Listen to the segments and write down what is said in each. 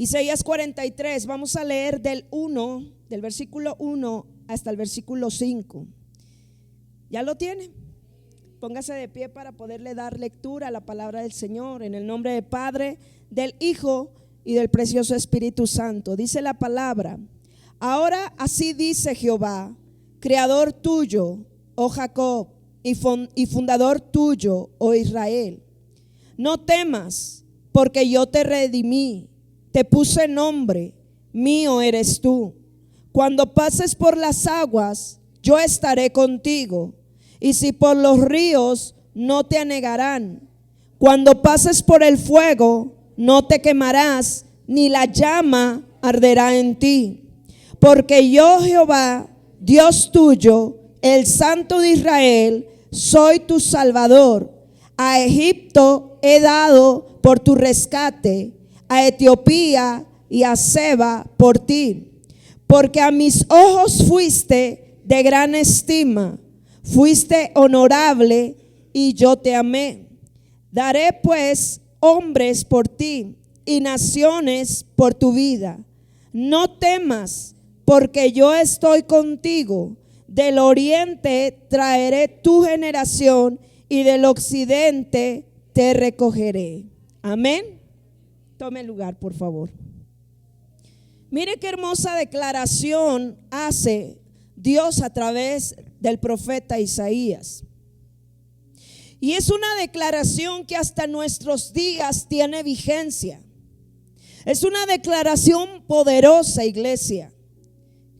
Isaías 43, vamos a leer del versículo 1 hasta el versículo 5. ¿Ya lo tiene? Póngase de pie para poderle dar lectura a la palabra del Señor, en el nombre del Padre, del Hijo y del precioso Espíritu Santo. Dice la palabra: ahora así dice Jehová, creador tuyo, oh Jacob, y fundador tuyo, oh Israel. No temas, porque yo te redimí, te puse nombre, mío eres tú. Cuando pases por las aguas, yo estaré contigo, y si por los ríos, no te anegarán. Cuando pases por el fuego, no te quemarás, ni la llama arderá en ti. Porque yo, Jehová, Dios tuyo, el Santo de Israel, soy tu Salvador. A Egipto he dado por tu rescate, a Etiopía y a Seba por ti. Porque a mis ojos fuiste de gran estima, fuiste honorable y yo te amé. Daré pues hombres por ti y naciones por tu vida. No temas, porque yo estoy contigo. Del oriente traeré tu generación y del occidente te recogeré. Amén. Tome lugar, por favor. Mire qué hermosa declaración hace Dios a través del profeta Isaías. Y es una declaración que hasta nuestros días tiene vigencia. Es una declaración poderosa, iglesia,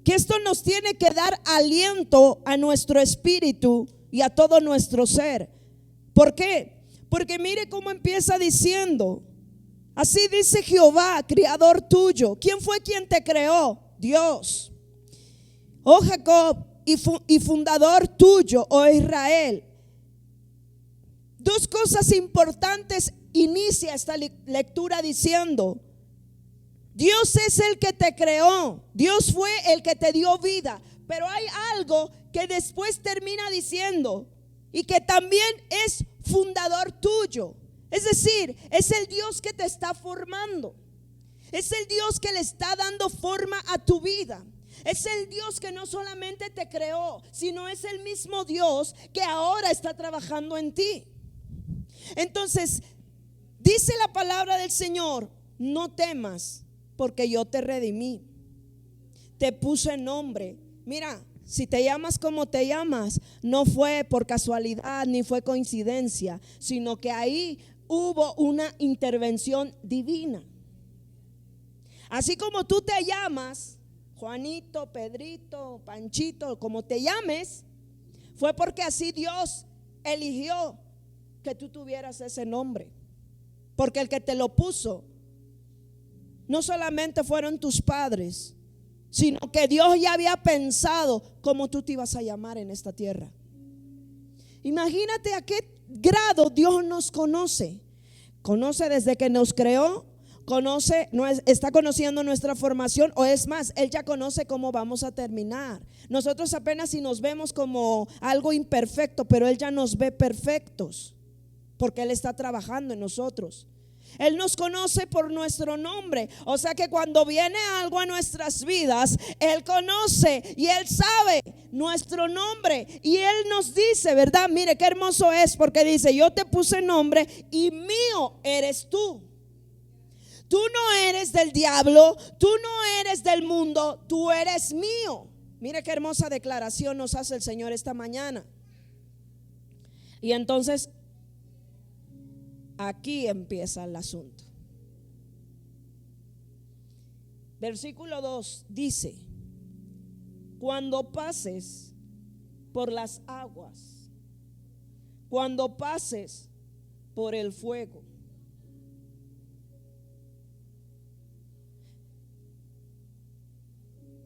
que esto nos tiene que dar aliento a nuestro espíritu y a todo nuestro ser. ¿Por qué? Porque mire cómo empieza diciendo: así dice Jehová, creador tuyo. ¿Quién fue quien te creó? Dios. Oh Jacob, y fundador tuyo, oh Israel. Dos cosas importantes inicia esta lectura diciendo: Dios es el que te creó, Dios fue el que te dio vida. Pero hay algo que después termina diciendo, y que también es fundador tuyo. Es decir, es el Dios que te está formando. Es el Dios que le está dando forma a tu vida. Es el Dios que no solamente te creó, sino es el mismo Dios que ahora está trabajando en ti. Entonces, dice la palabra del Señor: no temas, porque yo te redimí, te puse nombre. Mira, si te llamas como te llamas, no fue por casualidad ni fue coincidencia, sino que ahí hubo una intervención divina. Así como tú te llamas Juanito, Pedrito, Panchito, como te llames, fue porque así Dios eligió que tú tuvieras ese nombre. Porque el que te lo puso no solamente fueron tus padres, sino que Dios ya había pensado cómo tú te ibas a llamar en esta tierra. Imagínate a qué grado Dios nos conoce. Conoce desde que nos creó, está conociendo nuestra formación, o es más, Él ya conoce cómo vamos a terminar. Nosotros apenas si nos vemos como algo imperfecto, pero Él ya nos ve perfectos, porque Él está trabajando en nosotros. Él nos conoce por nuestro nombre. O sea que cuando viene algo a nuestras vidas, Él conoce y Él sabe nuestro nombre. Y Él nos dice, ¿verdad? Mire qué hermoso es, porque dice: yo te puse nombre y mío eres tú. Tú no eres del diablo, tú no eres del mundo, tú eres mío. Mire qué hermosa declaración nos hace el Señor esta mañana. Y entonces aquí empieza el asunto. Versículo 2 dice: cuando pases por las aguas, cuando pases por el fuego.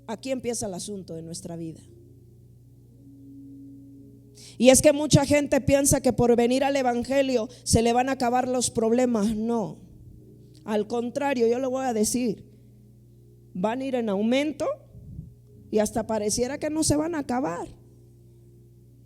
Aquí empieza el asunto de nuestra vida. Y es que mucha gente piensa que por venir al evangelio se le van a acabar los problemas. No, al contrario, yo le voy a decir, van a ir en aumento y hasta pareciera que no se van a acabar.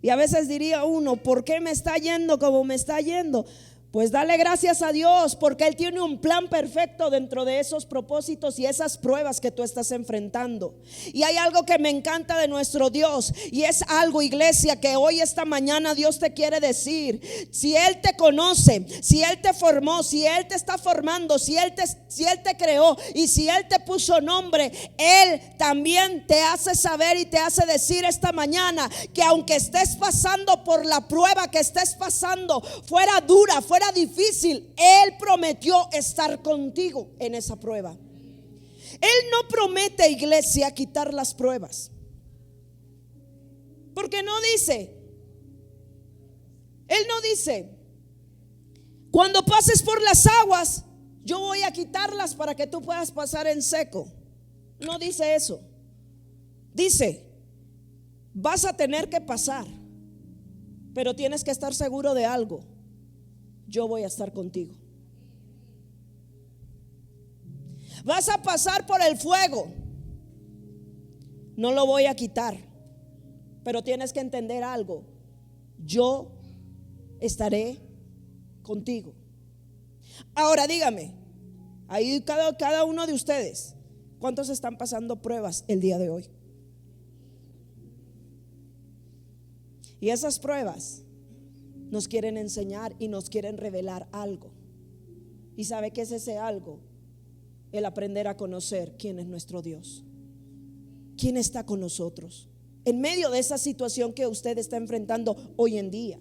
Y a veces diría uno: ¿por qué me está yendo como me está yendo? Pues dale gracias a Dios, porque Él tiene un plan perfecto dentro de esos propósitos y esas pruebas que tú estás enfrentando. Y hay algo que me encanta de nuestro Dios, y es algo, iglesia, que hoy esta mañana Dios te quiere decir. Si Él te conoce, si Él te formó, si Él te está formando, si Él te creó y si Él te puso nombre, Él también te hace saber y te hace decir esta mañana que aunque estés pasando por la prueba que estés pasando, fuera dura, fuera difícil, Él prometió estar contigo en esa prueba. Él no promete, iglesia, quitar las pruebas, porque no dice, Él no dice, cuando pases por las aguas, yo voy a quitarlas para que tú puedas pasar en seco. No dice eso. Dice, vas a tener que pasar, pero tienes que estar seguro de algo: yo voy a estar contigo. Vas a pasar por el fuego, no lo voy a quitar, pero tienes que entender algo: yo estaré contigo. Ahora dígame, ahí cada uno de ustedes, ¿cuántos están pasando pruebas el día de hoy? Y esas pruebas nos quieren enseñar y nos quieren revelar algo. ¿Y sabe qué es ese algo? El aprender a conocer quién es nuestro Dios, quién está con nosotros en medio de esa situación que usted está enfrentando hoy en día.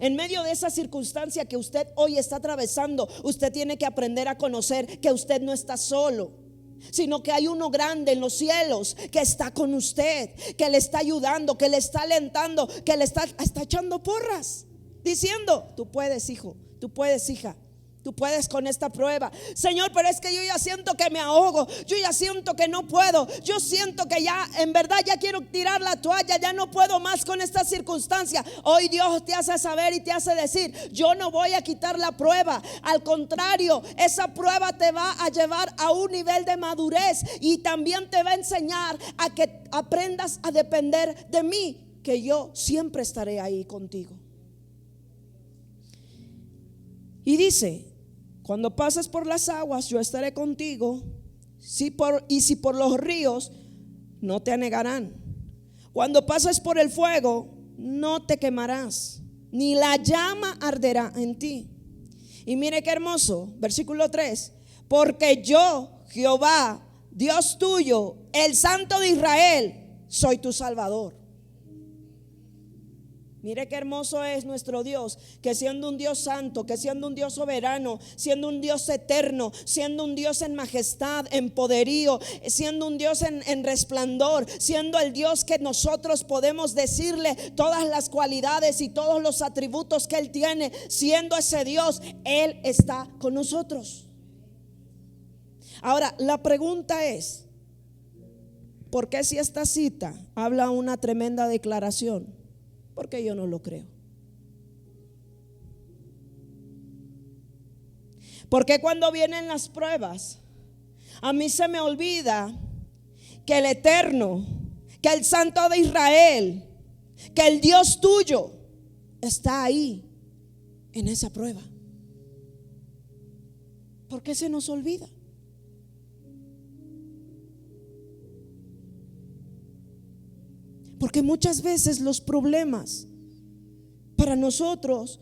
En medio de esa circunstancia que usted hoy está atravesando, usted tiene que aprender a conocer que usted no está solo, sino que hay uno grande en los cielos que está con usted, que le está ayudando, que le está alentando, que le está echando porras, diciendo: tú puedes, hijo, tú puedes, hija, tú puedes con esta prueba. Señor, pero es que yo ya siento que me ahogo, yo ya siento que no puedo, yo siento que ya en verdad ya quiero tirar la toalla, ya no puedo más con esta circunstancia. Hoy Dios te hace saber y te hace decir: yo no voy a quitar la prueba. Al contrario, esa prueba te va a llevar a un nivel de madurez y también te va a enseñar a que aprendas a depender de mí, que yo siempre estaré ahí contigo. Y dice: cuando pases por las aguas, yo estaré contigo. Si por los ríos, no te anegarán. Cuando pases por el fuego, no te quemarás, ni la llama arderá en ti. Y mire qué hermoso, versículo 3: porque yo, Jehová, Dios tuyo, el Santo de Israel, soy tu Salvador. Mire qué hermoso es nuestro Dios, que siendo un Dios santo, que siendo un Dios soberano, siendo un Dios eterno, siendo un Dios en majestad, en poderío, siendo un Dios en resplandor, siendo el Dios que nosotros podemos decirle todas las cualidades y todos los atributos que Él tiene, siendo ese Dios, Él está con nosotros. Ahora, la pregunta es: ¿por qué si esta cita habla una tremenda declaración? Porque yo no lo creo. Porque cuando vienen las pruebas, a mí se me olvida que el Eterno, que el Santo de Israel, que el Dios tuyo está ahí en esa prueba. ¿Por qué se nos olvida? Porque muchas veces los problemas para nosotros,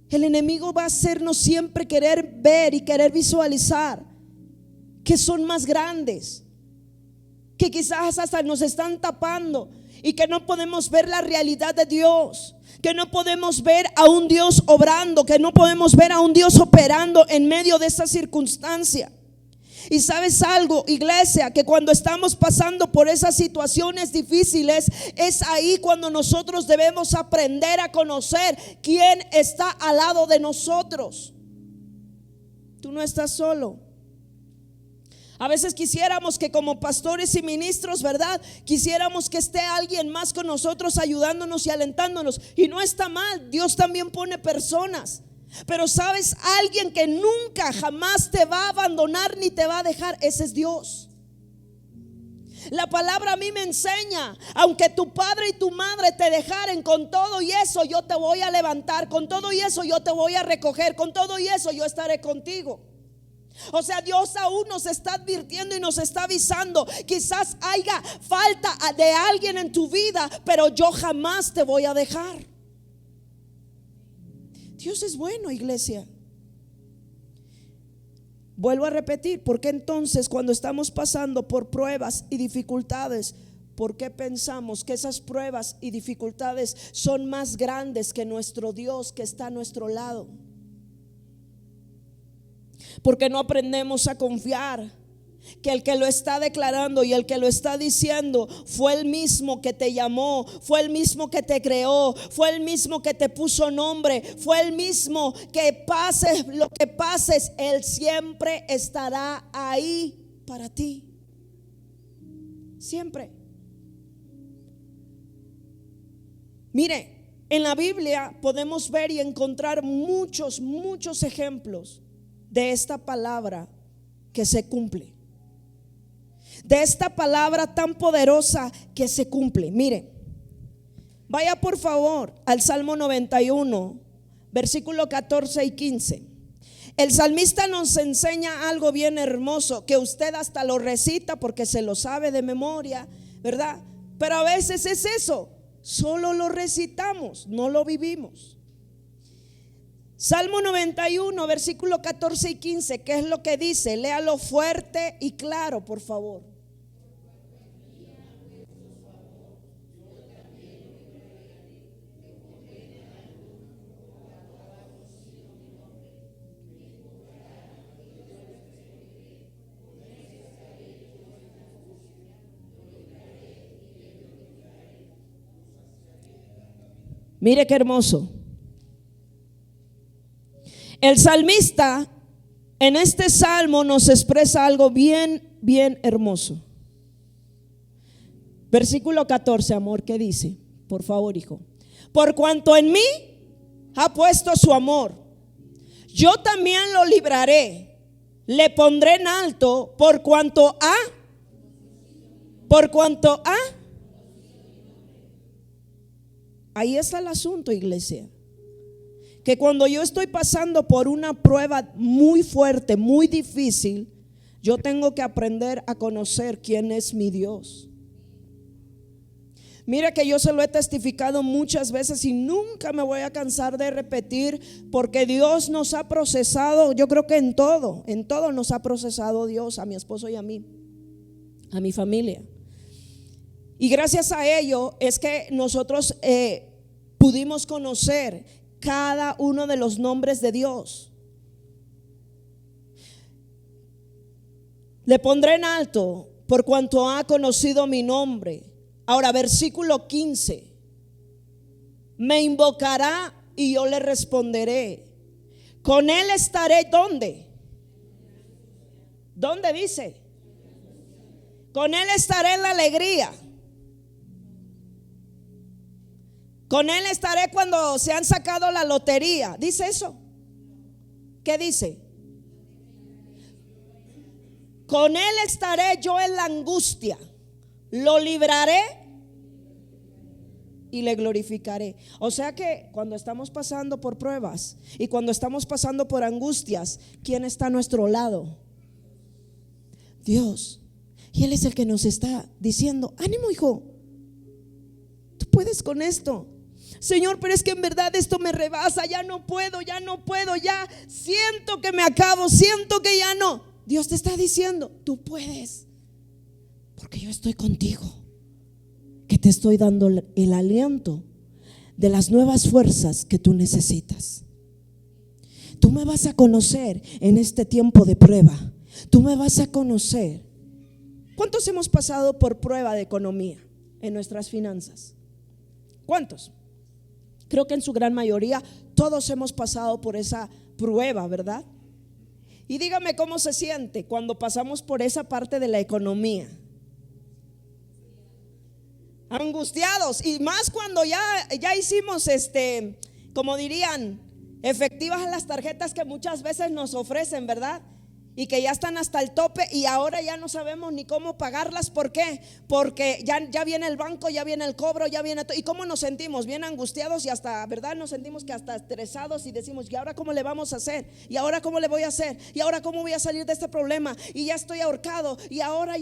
el enemigo va a hacernos siempre querer ver y querer visualizar que son más grandes, que quizás hasta nos están tapando y que no podemos ver la realidad de Dios, que no podemos ver a un Dios obrando, que no podemos ver a un Dios operando en medio de esa circunstancia. Y sabes algo, iglesia, que cuando estamos pasando por esas situaciones difíciles, es ahí cuando nosotros debemos aprender a conocer quién está al lado de nosotros. Tú no estás solo. A veces quisiéramos que como pastores y ministros, ¿verdad? Quisiéramos que esté alguien más con nosotros ayudándonos y alentándonos. Y no está mal, Dios también pone personas. Pero sabes, alguien que nunca jamás te va a abandonar ni te va a dejar, ese es Dios. La palabra a mí me enseña, aunque tu padre y tu madre te dejaren, con todo y eso yo te voy a levantar, con todo y eso yo te voy a recoger, con todo y eso yo estaré contigo. O sea, Dios aún nos está advirtiendo y nos está avisando. Quizás haya falta de alguien en tu vida, pero yo jamás te voy a dejar. Dios es bueno, iglesia. Vuelvo a repetir, ¿por qué entonces cuando estamos pasando por pruebas y dificultades, por qué pensamos que esas pruebas y dificultades son más grandes que nuestro Dios que está a nuestro lado? Porque no aprendemos a confiar que el que lo está declarando y el que lo está diciendo fue el mismo que te llamó, fue el mismo que te creó, fue el mismo que te puso nombre, fue el mismo que pases lo que pases, Él siempre estará ahí para ti. Siempre. Mire, en la Biblia podemos ver y encontrar muchos ejemplos de esta palabra que se cumple, de esta palabra tan poderosa que se cumple. Mire, vaya por favor al Salmo 91, versículo 14 y 15. El salmista nos enseña algo bien hermoso, que usted hasta lo recita porque se lo sabe de memoria, ¿verdad? Pero a veces es eso, solo lo recitamos, no lo vivimos. Salmo 91, versículo 14 y 15, ¿qué es lo que dice? Léalo fuerte y claro, por favor. Mire qué hermoso. El salmista en este salmo nos expresa algo bien hermoso. Versículo 14, amor, ¿qué dice? Por favor, hijo. Por cuanto en mí ha puesto su amor, yo también lo libraré, le pondré en alto por cuanto ha. Ahí está el asunto, iglesia. Que cuando yo estoy pasando por una prueba muy fuerte, muy difícil, yo tengo que aprender a conocer quién es mi Dios. Mira que yo se lo he testificado muchas veces y nunca me voy a cansar de repetir, porque Dios nos ha procesado. Yo creo que en todo nos ha procesado Dios, a mi esposo y a mí, a mi familia. Y gracias a ello es que nosotros pudimos conocer cada uno de los nombres de Dios. Le pondré en alto por cuanto ha conocido mi nombre. Ahora, versículo 15. Me invocará y yo le responderé. Con él estaré, ¿dónde? ¿Dónde dice? Con él estaré en la alegría. Con él estaré cuando se han sacado la lotería. ¿Dice eso? ¿Qué dice? Con él estaré yo en la angustia. Lo libraré y le glorificaré. O sea que cuando estamos pasando por pruebas y cuando estamos pasando por angustias, ¿quién está a nuestro lado? Dios. Y Él es el que nos está diciendo: ánimo, hijo, tú puedes con esto. Señor, pero es que en verdad esto me rebasa, ya no puedo, ya siento que me acabo, siento que ya no. Dios te está diciendo: tú puedes, porque yo estoy contigo, que te estoy dando el aliento de las nuevas fuerzas que tú necesitas. Tú me vas a conocer en este tiempo de prueba. Tú me vas a conocer. ¿Cuántos hemos pasado por prueba de economía en nuestras finanzas? ¿Cuántos? Creo que en su gran mayoría todos hemos pasado por esa prueba, ¿verdad? Y dígame cómo se siente cuando pasamos por esa parte de la economía. Angustiados, y más cuando ya hicimos como dirían, efectivas las tarjetas que muchas veces nos ofrecen, ¿verdad? y que ya están hasta el tope y ahora ya no sabemos ni cómo pagarlas. ¿Por qué? Porque ya viene el banco, ya viene el cobro, ya viene todo. ¿Y cómo nos sentimos? Bien angustiados y hasta, ¿verdad? Nos sentimos que hasta estresados y decimos, ¿y ahora cómo le vamos a hacer? ¿Y ahora cómo le voy a hacer? ¿Y ahora cómo voy a salir de este problema? Y ya estoy ahorcado. ¿Y ahora?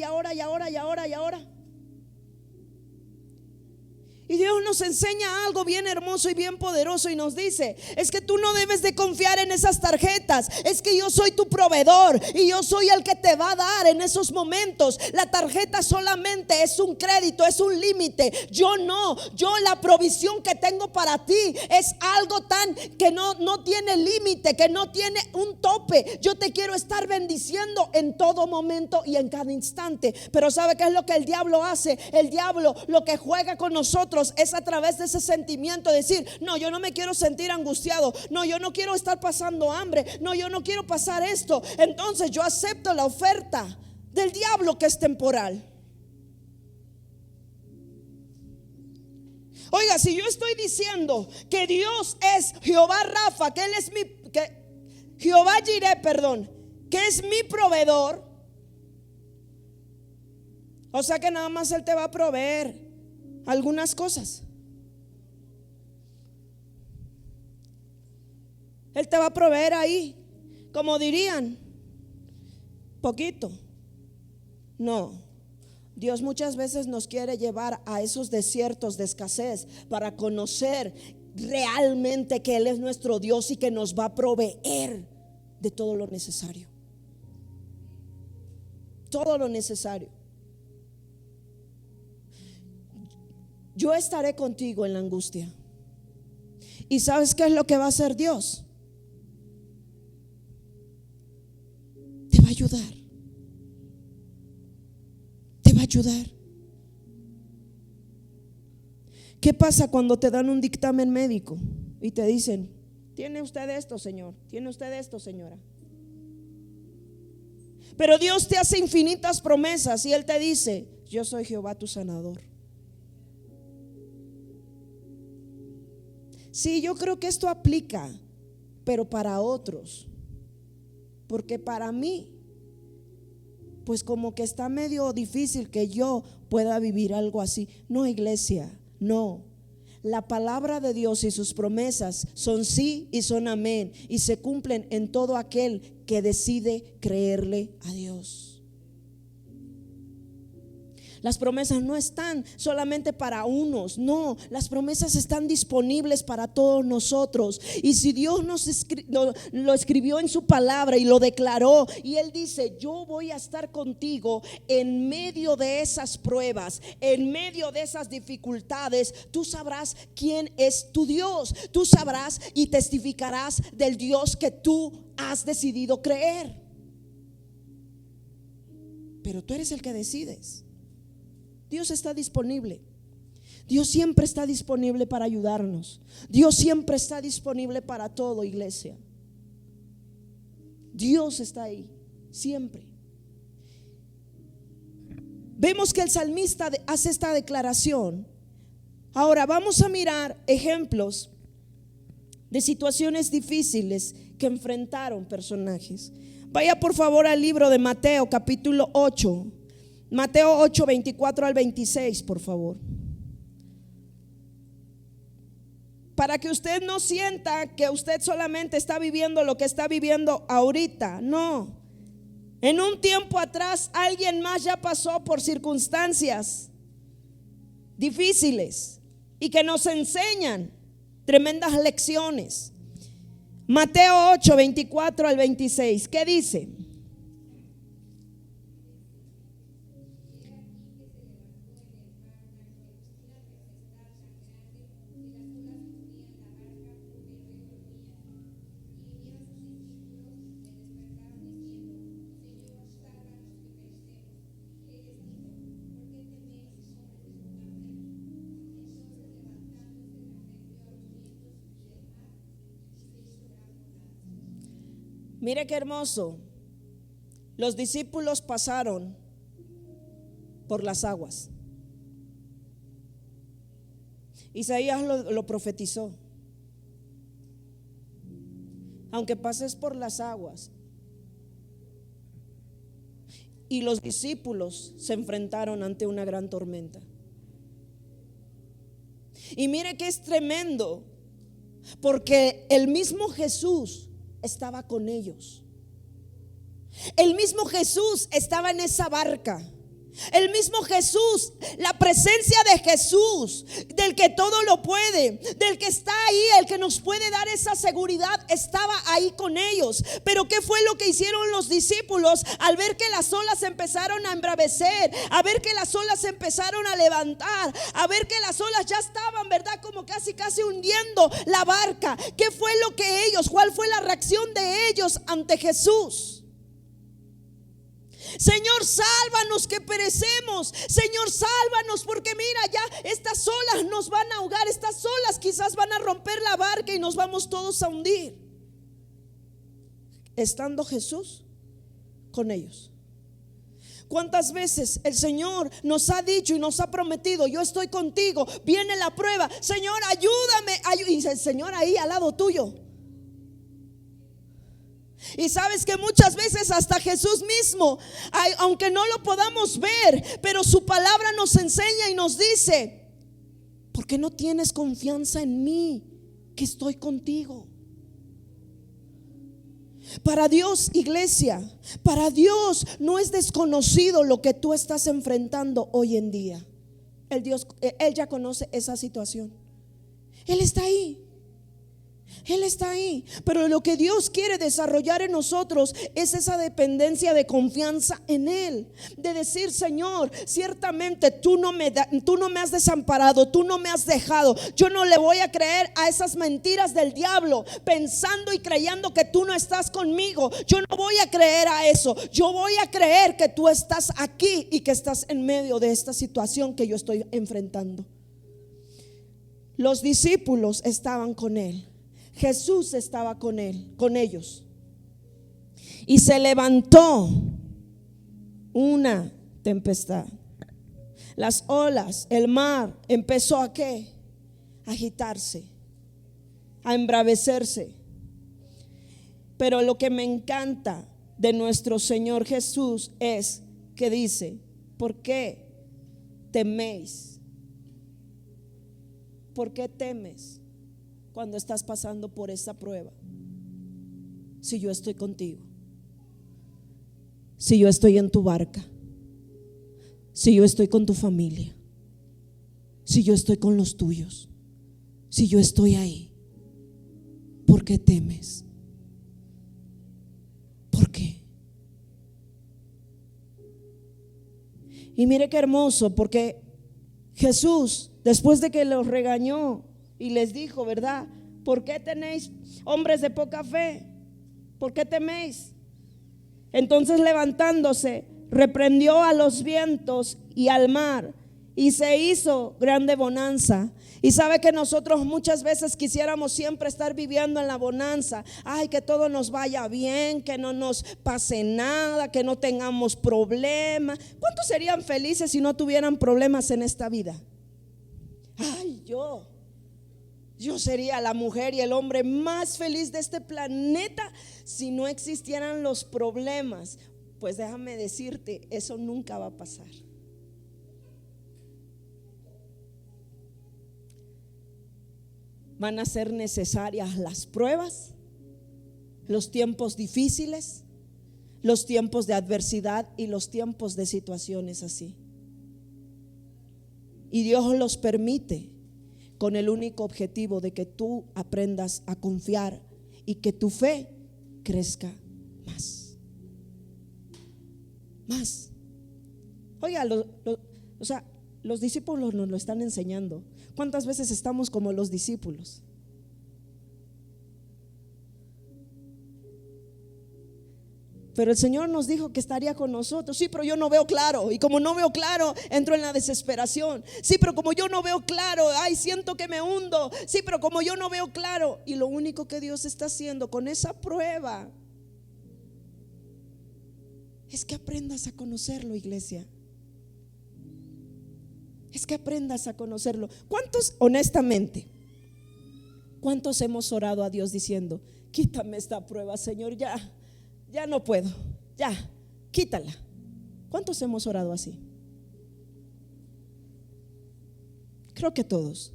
Y Dios nos enseña algo bien hermoso y bien poderoso y nos dice, es que tú no debes de confiar en esas tarjetas, es que yo soy tu proveedor y yo soy el que te va a dar en esos momentos. La tarjeta solamente es un crédito, es un límite. Yo la provisión que tengo para ti es algo tan que no tiene límite, que no tiene un tope. Yo te quiero estar bendiciendo en todo momento y en cada instante. Pero ¿sabe qué es lo que el diablo hace? El diablo lo que juega con nosotros es a través de ese sentimiento de decir, no, yo no me quiero sentir angustiado, no, yo no quiero estar pasando hambre, no, yo no quiero pasar esto. Entonces yo acepto la oferta del diablo que es temporal. Oiga, si yo estoy diciendo que Dios es Jehová Rafa, que Él es Jehová Jireh, que es mi proveedor, o sea que nada más Él te va a proveer algunas cosas. Él te va a proveer ahí, como dirían, poquito. No, Dios muchas veces nos quiere llevar a esos desiertos de escasez para conocer realmente que Él es nuestro Dios y que nos va a proveer de todo lo necesario. Todo lo necesario. Yo estaré contigo en la angustia. ¿Y sabes qué es lo que va a hacer Dios? Te va a ayudar. Te va a ayudar. ¿Qué pasa cuando te dan un dictamen médico y te dicen, tiene usted esto, señor, tiene usted esto, señora? Pero Dios te hace infinitas promesas y Él te dice, yo soy Jehová tu sanador. Sí, yo creo que esto aplica, pero para otros, porque para mí, pues como que está medio difícil que yo pueda vivir algo así. No, iglesia, no. La palabra de Dios y sus promesas son sí y son amén, y se cumplen en todo aquel que decide creerle a Dios. Las promesas no están solamente para unos, no, las promesas están disponibles para todos nosotros. Y si Dios lo escribió en su palabra y lo declaró, y Él dice, yo voy a estar contigo en medio de esas pruebas, en medio de esas dificultades, tú sabrás quién es tu Dios, tú sabrás y testificarás del Dios que tú has decidido creer. Pero tú eres el que decides. Dios está disponible. Dios siempre está disponible para ayudarnos. Dios siempre está disponible para todo, iglesia. Dios está ahí, siempre. Vemos que el salmista hace esta declaración. Ahora vamos a mirar ejemplos de situaciones difíciles que enfrentaron personajes. Vaya por favor al libro de Mateo capítulo 8. Mateo 8, 24 al 26, por favor. Para que usted no sienta que usted solamente está viviendo lo que está viviendo ahorita. No. En un tiempo atrás alguien más ya pasó por circunstancias difíciles y que nos enseñan tremendas lecciones. Mateo 8, 24 al 26. ¿Qué dice? Mire qué hermoso. Los discípulos pasaron por las aguas. Isaías lo profetizó. Aunque pases por las aguas, y los discípulos se enfrentaron ante una gran tormenta. Y mire que es tremendo, porque el mismo Jesús estaba con ellos. El mismo Jesús estaba en esa barca. El mismo Jesús, la presencia de Jesús, del que todo lo puede, del que está ahí, el que nos puede dar esa seguridad, estaba ahí con ellos. Pero ¿qué fue lo que hicieron los discípulos al ver que las olas empezaron a embravecer, a ver que las olas empezaron a levantar, a ver que las olas ya estaban, verdad, como casi hundiendo la barca? ¿Qué fue lo que ellos, cuál fue la reacción de ellos ante Jesús? Señor, sálvanos que perecemos. Señor, sálvanos porque mira, ya estas olas nos van a ahogar. Estas olas quizás van a romper la barca y nos vamos todos a hundir. Estando Jesús con ellos. ¿Cuántas veces el Señor nos ha dicho y nos ha prometido: yo estoy contigo, viene la prueba, Señor, ayúdame, y el Señor ahí al lado tuyo? Y sabes que muchas veces hasta Jesús mismo, aunque no lo podamos ver, pero su palabra nos enseña y nos dice: ¿por qué no tienes confianza en mí, que estoy contigo? Para Dios, iglesia, para Dios no es desconocido lo que tú estás enfrentando hoy en día. Él ya conoce esa situación. Él está ahí. Él está ahí, pero lo que Dios quiere desarrollar en nosotros es esa dependencia de confianza en Él, de decir: Señor, ciertamente tú no me has desamparado, tú no me has dejado. Yo no le voy a creer a esas mentiras del diablo, pensando y creyendo que tú no estás conmigo. Yo no voy a creer a eso. Yo voy a creer que tú estás aquí y que estás en medio de esta situación que yo estoy enfrentando. Los discípulos estaban con Él. Jesús estaba con él, con ellos. Y se levantó una tempestad. Las olas, el mar empezó a ¿qué? A agitarse, a embravecerse. Pero lo que me encanta de nuestro Señor Jesús es que dice: ¿por qué teméis? ¿Por qué temes cuando estás pasando por esa prueba? Si yo estoy contigo, si yo estoy en tu barca, si yo estoy con tu familia, si yo estoy con los tuyos, si yo estoy ahí, ¿por qué temes? ¿Por qué? Y mire qué hermoso, porque Jesús, después de que los regañó y les dijo, ¿verdad? ¿Por qué tenéis, hombres de poca fe? ¿Por qué teméis? Entonces, levantándose, reprendió a los vientos y al mar, y se hizo grande bonanza. Y sabe que nosotros muchas veces quisiéramos siempre estar viviendo en la bonanza. Ay, que todo nos vaya bien, que no nos pase nada, que no tengamos problemas. ¿Cuántos serían felices si no tuvieran problemas en esta vida? Ay, yo sería la mujer y el hombre más feliz de este planeta si no existieran los problemas. Pues déjame decirte, eso nunca va a pasar. Van a ser necesarias las pruebas, los tiempos difíciles, los tiempos de adversidad y los tiempos de situaciones así. Y Dios los permite con el único objetivo de que tú aprendas a confiar y que tu fe crezca más. Más. Oiga, los discípulos nos lo están enseñando. ¿Cuántas veces estamos como los discípulos? Pero el Señor nos dijo que estaría con nosotros. Sí, pero yo no veo claro. Y como no veo claro, entro en la desesperación. Sí, pero como yo no veo claro, ay, siento que me hundo. Sí, pero como yo no veo claro. Y lo único que Dios está haciendo con esa prueba es que aprendas a conocerlo, iglesia. Es que aprendas a conocerlo. ¿Cuántos, honestamente, cuántos hemos orado a Dios diciendo: quítame esta prueba, Señor, ya no puedo, ya, quítala? ¿Cuántos hemos orado así? Creo que todos.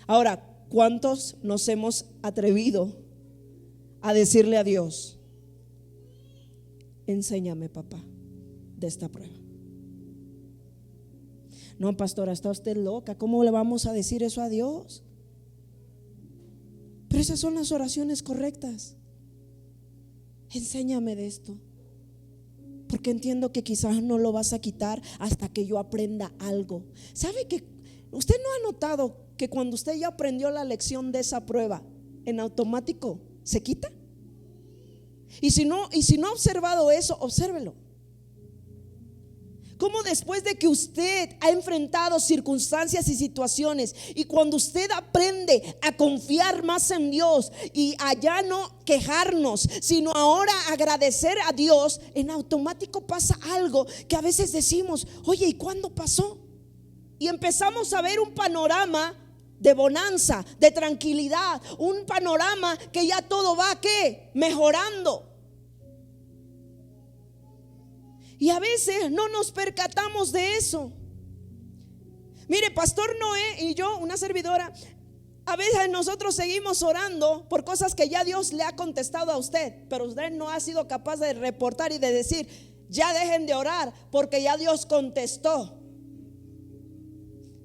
Ahora, ¿cuántos nos hemos atrevido a decirle a Dios: enséñame, papá, de esta prueba? No, pastora, está usted loca, ¿cómo le vamos a decir eso a Dios? Pero esas son las oraciones correctas. Enséñame de esto, porque entiendo que quizás no lo vas a quitar hasta que yo aprenda algo. ¿Sabe que usted no ha notado que cuando usted ya aprendió la lección de esa prueba, en automático se quita? Y si no ha observado eso, obsérvelo. Como después de que usted ha enfrentado circunstancias y situaciones, y cuando usted aprende a confiar más en Dios y a ya no quejarnos, sino ahora agradecer a Dios, en automático pasa algo que a veces decimos: oye, ¿y cuándo pasó? Y empezamos a ver un panorama de bonanza, de tranquilidad, un panorama que ya todo va ¿qué? Mejorando. Y a veces no nos percatamos de eso. Mire, Pastor Noé y yo, una servidora, a veces nosotros seguimos orando por cosas que ya Dios le ha contestado a usted, pero usted no ha sido capaz de reportar y de decir: ya dejen de orar porque ya Dios contestó.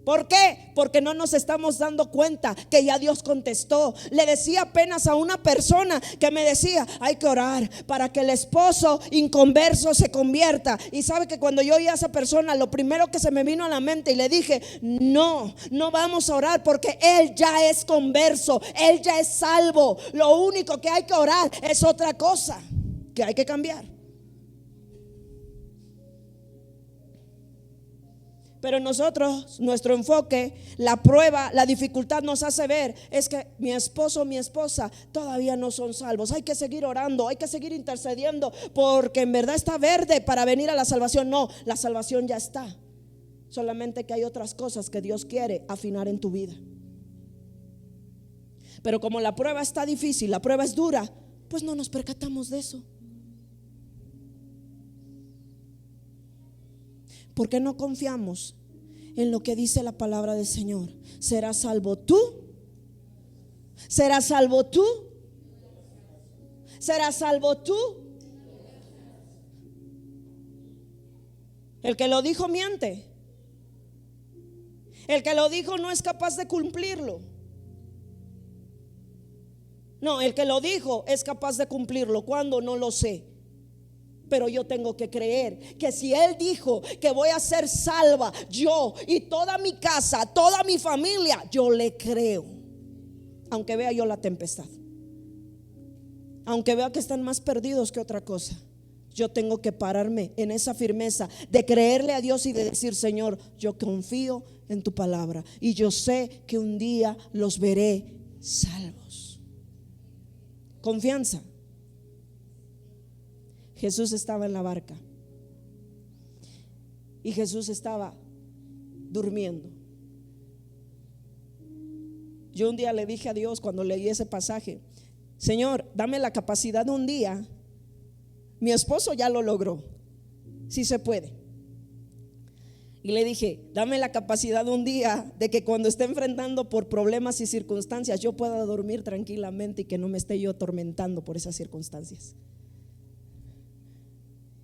¿Por qué? Porque no nos estamos dando cuenta que ya Dios contestó. Le decía apenas a una persona que me decía: hay que orar para que el esposo inconverso se convierta. Y sabe que cuando yo oí a esa persona, lo primero que se me vino a la mente, y le dije: no vamos a orar, porque él ya es converso, él ya es salvo. Lo único que hay que orar es otra cosa que hay que cambiar. Pero nosotros, nuestro enfoque, la prueba, la dificultad nos hace ver es que mi esposo o mi esposa todavía no son salvos. Hay que seguir orando, hay que seguir intercediendo, porque en verdad está verde para venir a la salvación. No, la salvación ya está. Solamente que hay otras cosas que Dios quiere afinar en tu vida. Pero como la prueba está difícil, la prueba es dura, pues no nos percatamos de eso. ¿Por qué no confiamos en lo que dice la palabra del Señor? ¿Serás salvo tú? ¿Serás salvo tú? ¿Serás salvo tú? El que lo dijo miente. El que lo dijo no es capaz de cumplirlo. No, el que lo dijo es capaz de cumplirlo. ¿Cuándo? No lo sé. Pero yo tengo que creer que si Él dijo que voy a ser salva, yo y toda mi casa, toda mi familia, yo le creo. Aunque vea yo la tempestad, aunque vea que están más perdidos que otra cosa, yo tengo que pararme en esa firmeza de creerle a Dios y de decir: Señor, yo confío en tu palabra y yo sé que un día los veré salvos. Confianza. Jesús estaba en la barca y Jesús estaba durmiendo. Yo un día le dije a Dios, cuando leí ese pasaje: Señor, dame la capacidad de un día. Mi esposo ya lo logró, sí se puede. Y le dije: dame la capacidad de un día de que cuando esté enfrentando por problemas y circunstancias, yo pueda dormir tranquilamente y que no me esté yo atormentando por esas circunstancias.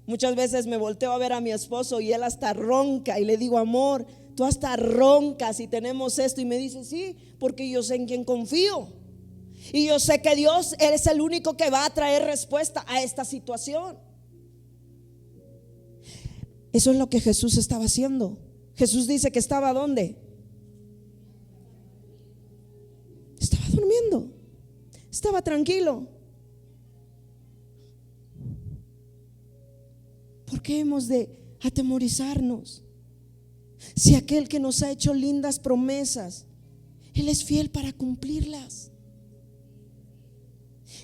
Muchas veces me volteo a ver a mi esposo y él hasta ronca, y le digo: amor, tú hasta roncas y tenemos esto. Y me dice: sí, porque yo sé en quién confío. Y yo sé que Dios es el único que va a traer respuesta a esta situación. Eso es lo que Jesús estaba haciendo. Jesús dice que estaba ¿dónde? Estaba durmiendo. Estaba tranquilo. ¿Por qué hemos de atemorizarnos? Si aquel que nos ha hecho lindas promesas, Él es fiel para cumplirlas.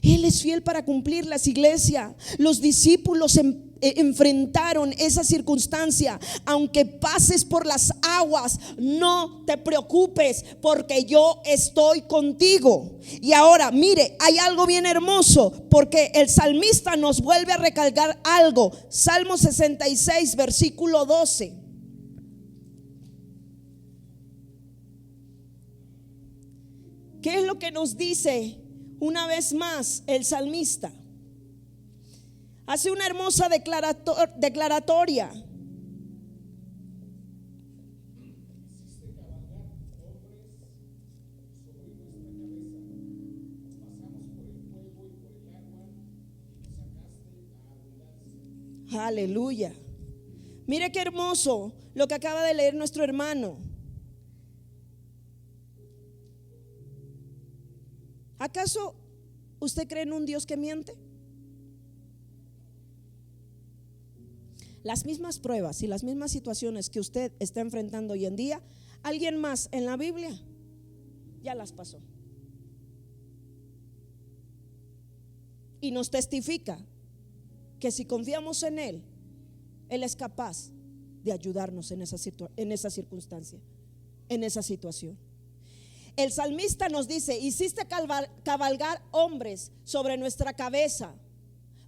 Él es fiel para cumplirlas, iglesia. Los discípulos enfrentaron esa circunstancia. Aunque pases por las aguas, no te preocupes, porque yo estoy contigo. Y ahora, mire, hay algo bien hermoso, porque el salmista nos vuelve a recalcar algo. Salmo 66, versículo 12. ¿Qué es lo que nos dice una vez más el salmista? Hace una hermosa declaratoria. Aleluya. Mire qué hermoso lo que acaba de leer nuestro hermano. ¿Acaso usted cree en un Dios que miente? Las mismas pruebas y las mismas situaciones que usted está enfrentando hoy en día, alguien más en la Biblia ya las pasó. Y nos testifica que si confiamos en Él, Él es capaz de ayudarnos en esa circunstancia, en esa situación. El salmista nos dice: hiciste cabalgar hombres sobre nuestra cabeza,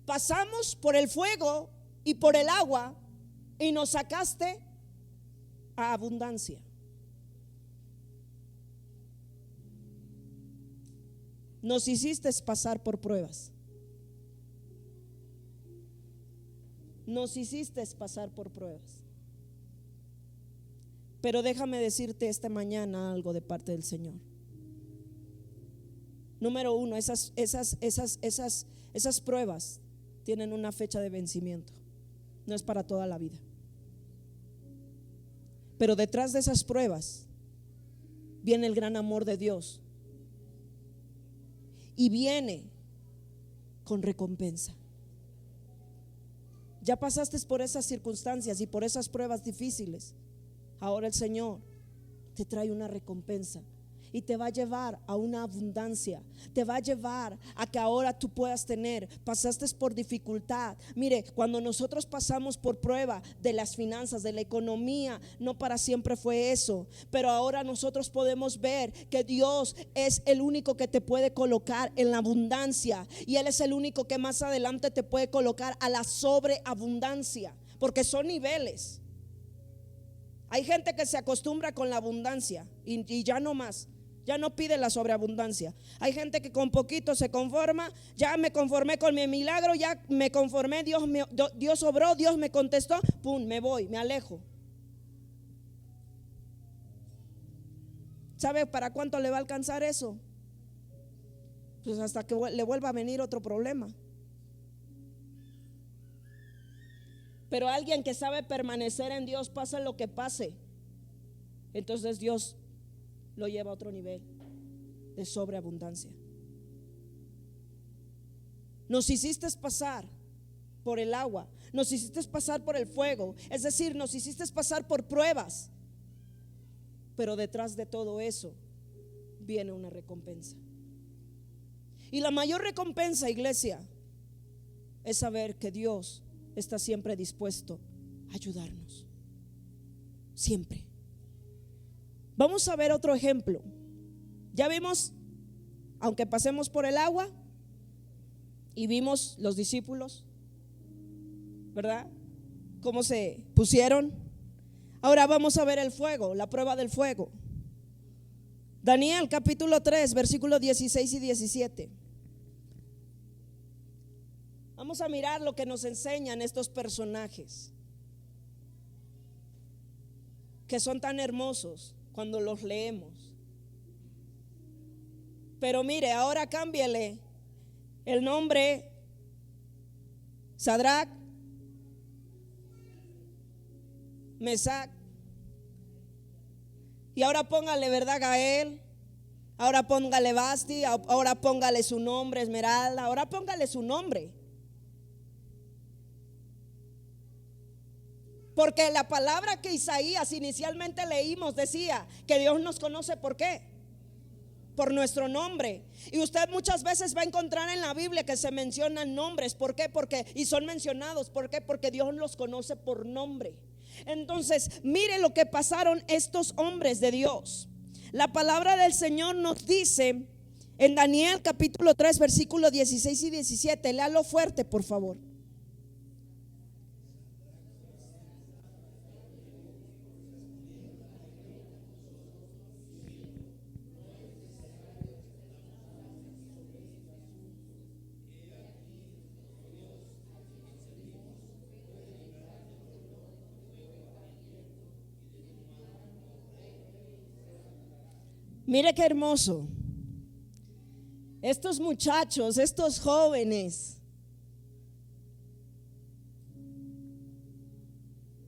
pasamos por el fuego y por el agua, y nos sacaste a abundancia. Nos hiciste pasar por pruebas. Nos hiciste pasar por pruebas. Pero déjame decirte esta mañana algo de parte del Señor. Número uno, esas pruebas tienen una fecha de vencimiento. No es para toda la vida. Pero detrás de esas pruebas viene el gran amor de Dios. Y viene con recompensa. Ya pasaste por esas circunstancias y por esas pruebas difíciles. Ahora el Señor te trae una recompensa y te va a llevar a una abundancia. Te va a llevar a que ahora tú puedas tener. Pasaste por dificultad. Mire, cuando nosotros pasamos por prueba de las finanzas, de la economía, no para siempre fue eso. Pero ahora nosotros podemos ver que Dios es el único que te puede colocar en la abundancia. Y Él es el único que más adelante te puede colocar a la sobreabundancia. Porque son niveles. Hay gente que se acostumbra con la abundancia y ya no más. Ya no pide la sobreabundancia. Hay gente que con poquito se conforma. Ya me conformé con mi milagro, ya me conformé, Dios obró, Dios me contestó, pum, me voy, me alejo. ¿Sabe para cuánto le va a alcanzar eso? Pues hasta que le vuelva a venir otro problema. Pero alguien que sabe permanecer en Dios, pase lo que pase, entonces Dios lo lleva a otro nivel de sobreabundancia. Nos hiciste pasar por el agua, nos hiciste pasar por el fuego, es decir, nos hiciste pasar por pruebas. Pero detrás de todo eso viene una recompensa. Y la mayor recompensa, iglesia, es saber que Dios está siempre dispuesto a ayudarnos. Siempre. Vamos a ver otro ejemplo. Ya vimos, aunque pasemos por el agua, y vimos los discípulos, ¿verdad? Cómo se pusieron. Ahora vamos a ver el fuego, la prueba del fuego. Daniel capítulo 3, versículos 16 y 17. Vamos a mirar lo que nos enseñan estos personajes, que son tan hermosos cuando los leemos. Pero mire, ahora cámbiale el nombre Sadrac, Mesac, y ahora póngale, ¿verdad?, Gael. Ahora póngale Basti, ahora póngale su nombre Esmeralda, ahora póngale su nombre. Porque la palabra que Isaías inicialmente leímos decía que Dios nos conoce, ¿por qué? por nuestro nombre. Y usted muchas veces va a encontrar en la Biblia que se mencionan nombres. ¿Por qué? Y son mencionados. ¿Por qué? Porque Dios los conoce por nombre. Entonces, mire lo que pasaron estos hombres de Dios. La palabra del Señor nos dice en Daniel capítulo 3 versículos 16 y 17. Léalo fuerte, por favor. Mire qué hermoso. Estos muchachos, estos jóvenes,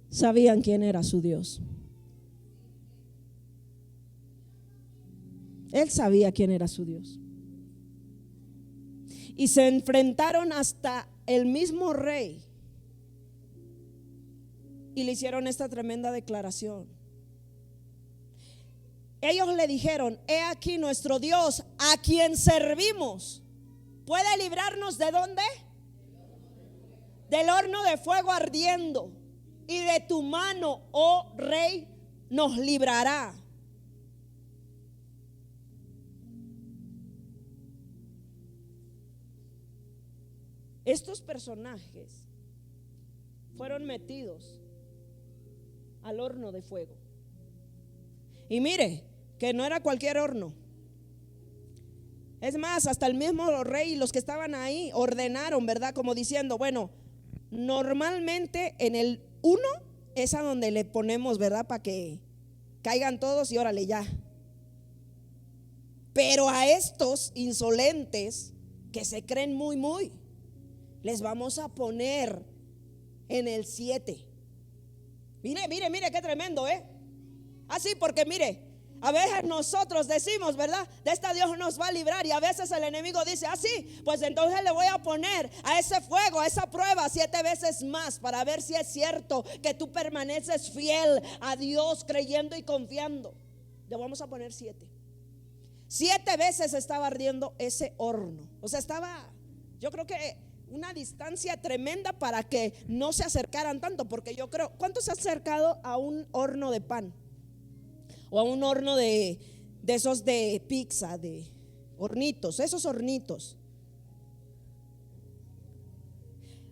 sabían quién era su Dios. Él sabía quién era su Dios. Y se enfrentaron hasta el mismo rey y le hicieron esta tremenda declaración. Ellos le dijeron: he aquí nuestro Dios, a quien servimos, puede librarnos ¿de dónde? Del horno de fuego ardiendo, y de tu mano, oh rey, nos librará. Estos personajes fueron metidos al horno de fuego. Y mire que no era cualquier horno. Es más, hasta el mismo rey y los que estaban ahí ordenaron, ¿verdad? Como diciendo, bueno, normalmente en el 1 es a donde le ponemos, ¿verdad? Para que caigan todos y órale ya. Pero a estos insolentes que se creen muy, les vamos a poner en el 7. Mire qué tremendo, Así, porque mire, a veces nosotros decimos, ¿verdad? De esta Dios nos va a librar, y a veces el enemigo dice, sí, pues entonces le voy a poner a ese fuego, a esa prueba 7 veces más, para ver si es cierto que tú permaneces fiel a Dios, creyendo y confiando. Le vamos a poner 7. 7 veces estaba ardiendo ese horno. O sea, estaba, yo creo que una distancia tremenda para que no se acercaran tanto, porque yo creo, ¿cuánto se ha acercado a un horno de pan? O a un horno de esos de pizza, de hornitos, esos hornitos.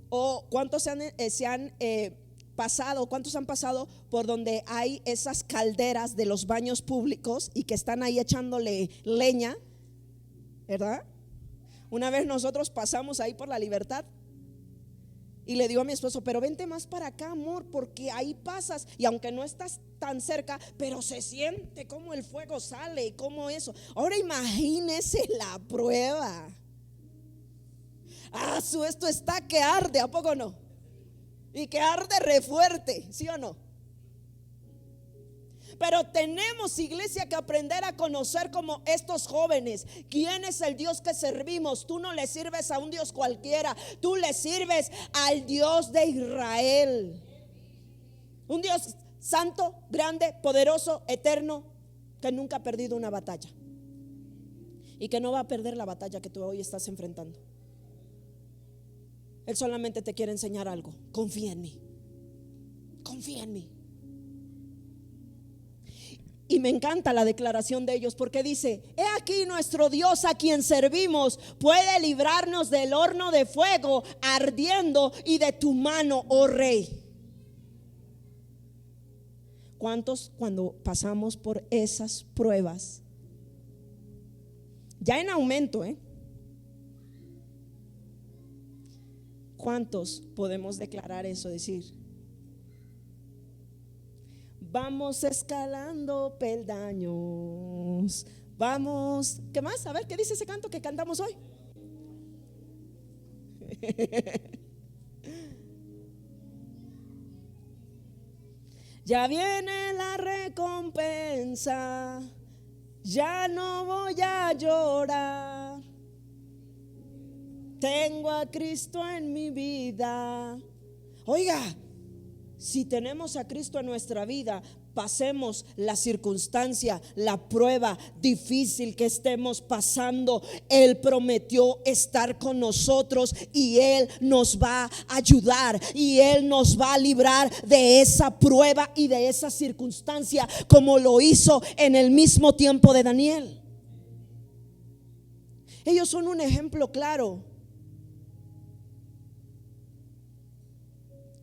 O cuántos se han pasado, cuántos han pasado por donde hay esas calderas de los baños públicos y que están ahí echándole leña, ¿verdad? Una vez nosotros pasamos ahí por la Libertad y le digo a mi esposo, pero vente más para acá, amor, porque ahí pasas y aunque no estás tan cerca, pero se siente como el fuego sale y como eso. Ahora imagínese la prueba. Esto está que arde, ¿a poco no? Y que arde re fuerte, ¿sí o no? Pero tenemos, iglesia, que aprender a conocer como estos jóvenes quién es el Dios que servimos. Tú no le sirves a un Dios cualquiera, tú le sirves al Dios de Israel. Un Dios santo, grande, poderoso, eterno, que nunca ha perdido una batalla y que no va a perder la batalla que tú hoy estás enfrentando. Él solamente te quiere enseñar algo: confía en mí, confía en mí. Y me encanta la declaración de ellos, porque dice: he aquí nuestro Dios, a quien servimos, puede librarnos del horno de fuego ardiendo y de tu mano, oh rey. ¿Cuántos, cuando pasamos por esas pruebas, ya en aumento, cuántos podemos declarar eso? Decir: vamos escalando peldaños, vamos, ¿qué más? A ver, ¿qué dice ese canto que cantamos hoy? Ya viene la recompensa, ya no voy a llorar, tengo a Cristo en mi vida. Oiga, Si tenemos a Cristo en nuestra vida, pasemos la circunstancia, la prueba difícil que estemos pasando, Él prometió estar con nosotros y Él nos va a ayudar y Él nos va a librar de esa prueba y de esa circunstancia, como lo hizo en el mismo tiempo de Daniel. Ellos son un ejemplo claro.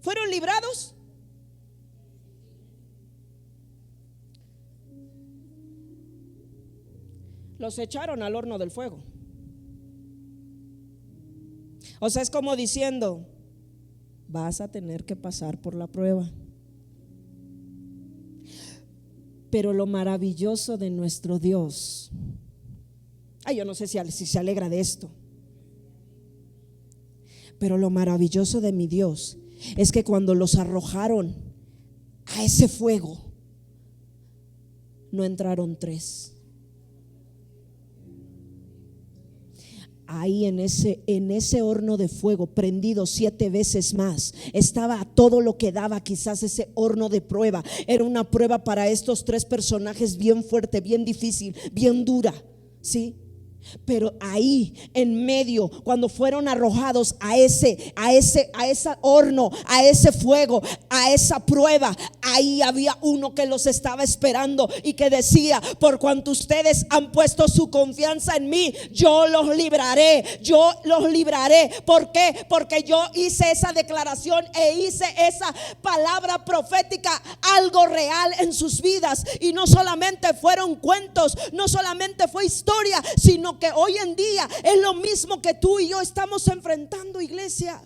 ¿Fueron librados? Los echaron al horno del fuego. O sea, es como diciendo: vas a tener que pasar por la prueba. Pero lo maravilloso de nuestro Dios, yo no sé si se alegra de esto, pero lo maravilloso de mi Dios es que cuando los arrojaron a ese fuego, no entraron 3. Ahí en ese horno de fuego, prendido 7 veces más, estaba todo lo que daba. Quizás ese horno de prueba era una prueba para estos 3 personajes bien fuerte, bien difícil, bien dura, ¿sí? Pero ahí en medio, cuando fueron arrojados a ese horno, a ese fuego, a esa prueba, ahí había uno que los estaba esperando y que decía: por cuanto ustedes han puesto su confianza en mí, yo los libraré. ¿Por qué? Porque yo hice esa declaración e hice esa palabra profética, algo real en sus vidas. Y no solamente fueron cuentos, no solamente fue historia, sino que hoy en día es lo mismo que tú y yo estamos enfrentando, iglesia.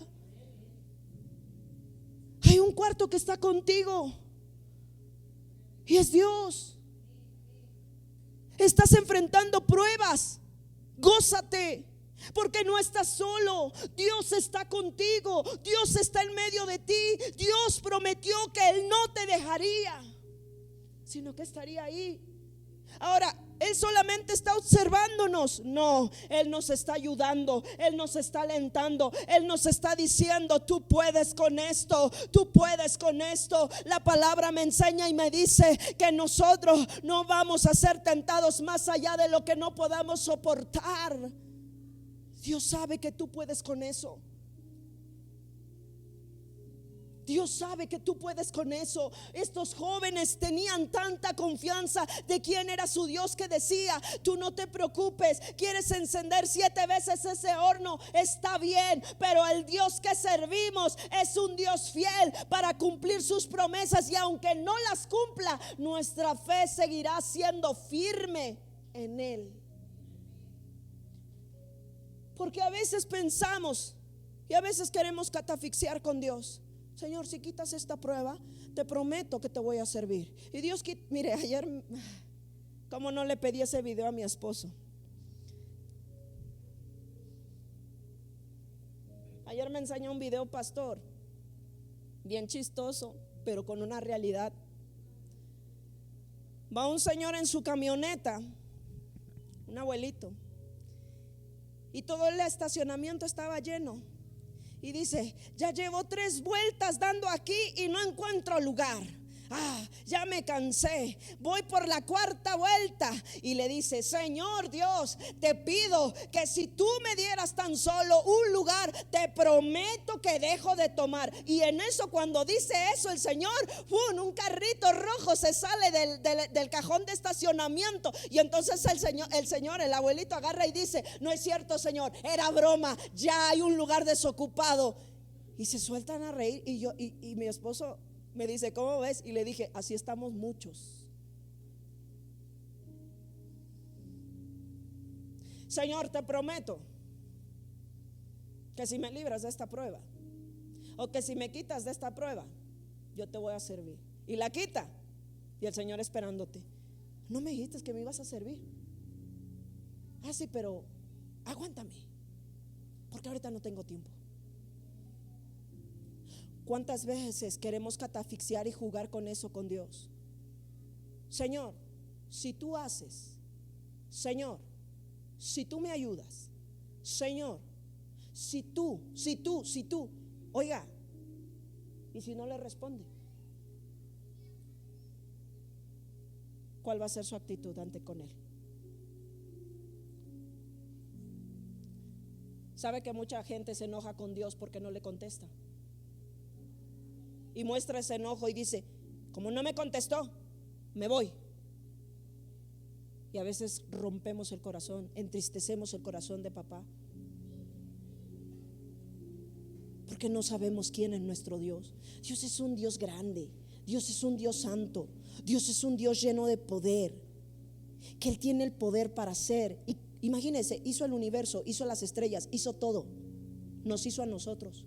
Hay un cuarto que está contigo y es Dios. Estás enfrentando pruebas, gózate, porque no estás solo. Dios está contigo, Dios está en medio de ti. Dios prometió que Él no te dejaría, sino que estaría ahí. Ahora, Él solamente está observándonos. No, Él nos está ayudando, Él nos está alentando, Él nos está diciendo: tú puedes con esto, tú puedes con esto. La palabra me enseña y me dice que nosotros no vamos a ser tentados más allá de lo que no podamos soportar. Dios sabe que tú puedes con eso. Dios sabe que tú puedes con eso. Estos jóvenes tenían tanta confianza de quién era su Dios, que decía: tú no te preocupes, quieres encender 7 veces ese horno, está bien, pero el Dios que servimos es un Dios fiel para cumplir sus promesas, y aunque no las cumpla, nuestra fe seguirá siendo firme en Él. Porque a veces pensamos y a veces queremos catafixiar con Dios: Señor, si quitas esta prueba, te prometo que te voy a servir. Y Dios, mire, ayer, ¿cómo no le pedí ese video a mi esposo? Ayer me enseñó un video, pastor, bien chistoso, pero con una realidad. Va un señor en su camioneta, un abuelito, y todo el estacionamiento estaba lleno. Y dice: ya llevo 3 vueltas dando aquí y no encuentro lugar. Ya me cansé, voy por la 4ª vuelta. Y le dice: Señor Dios, te pido que si tú me dieras tan solo un lugar, te prometo que dejo de tomar. Y en eso, cuando dice eso el Señor, un carrito rojo se sale del cajón de estacionamiento. Y entonces el abuelito agarra y dice: no es cierto, Señor, era broma, ya hay un lugar desocupado. Y se sueltan a reír. Y mi esposo me dice: ¿cómo ves? Y le dije: así estamos muchos. Señor, te prometo que si me libras de esta prueba, o que si me quitas de esta prueba, yo te voy a servir. Y la quita, y el Señor esperándote: no me dijiste que me ibas a servir. Sí, pero aguántame, porque ahorita no tengo tiempo. ¿Cuántas veces queremos catafixiar y jugar con eso con Dios? Señor, si tú haces, Señor, si tú me ayudas, Señor, si tú, oiga, y si no le responde, ¿cuál va a ser su actitud ante con Él? ¿Sabe que mucha gente se enoja con Dios porque no le contesta? Y muestra ese enojo y dice, como no me contestó, me voy. Y a veces rompemos el corazón, entristecemos el corazón de papá, porque no sabemos quién es nuestro Dios. Dios es un Dios grande, Dios es un Dios santo, Dios es un Dios lleno de poder, que Él tiene el poder para hacer. Y imagínense, hizo el universo, hizo las estrellas, hizo todo, nos hizo a nosotros.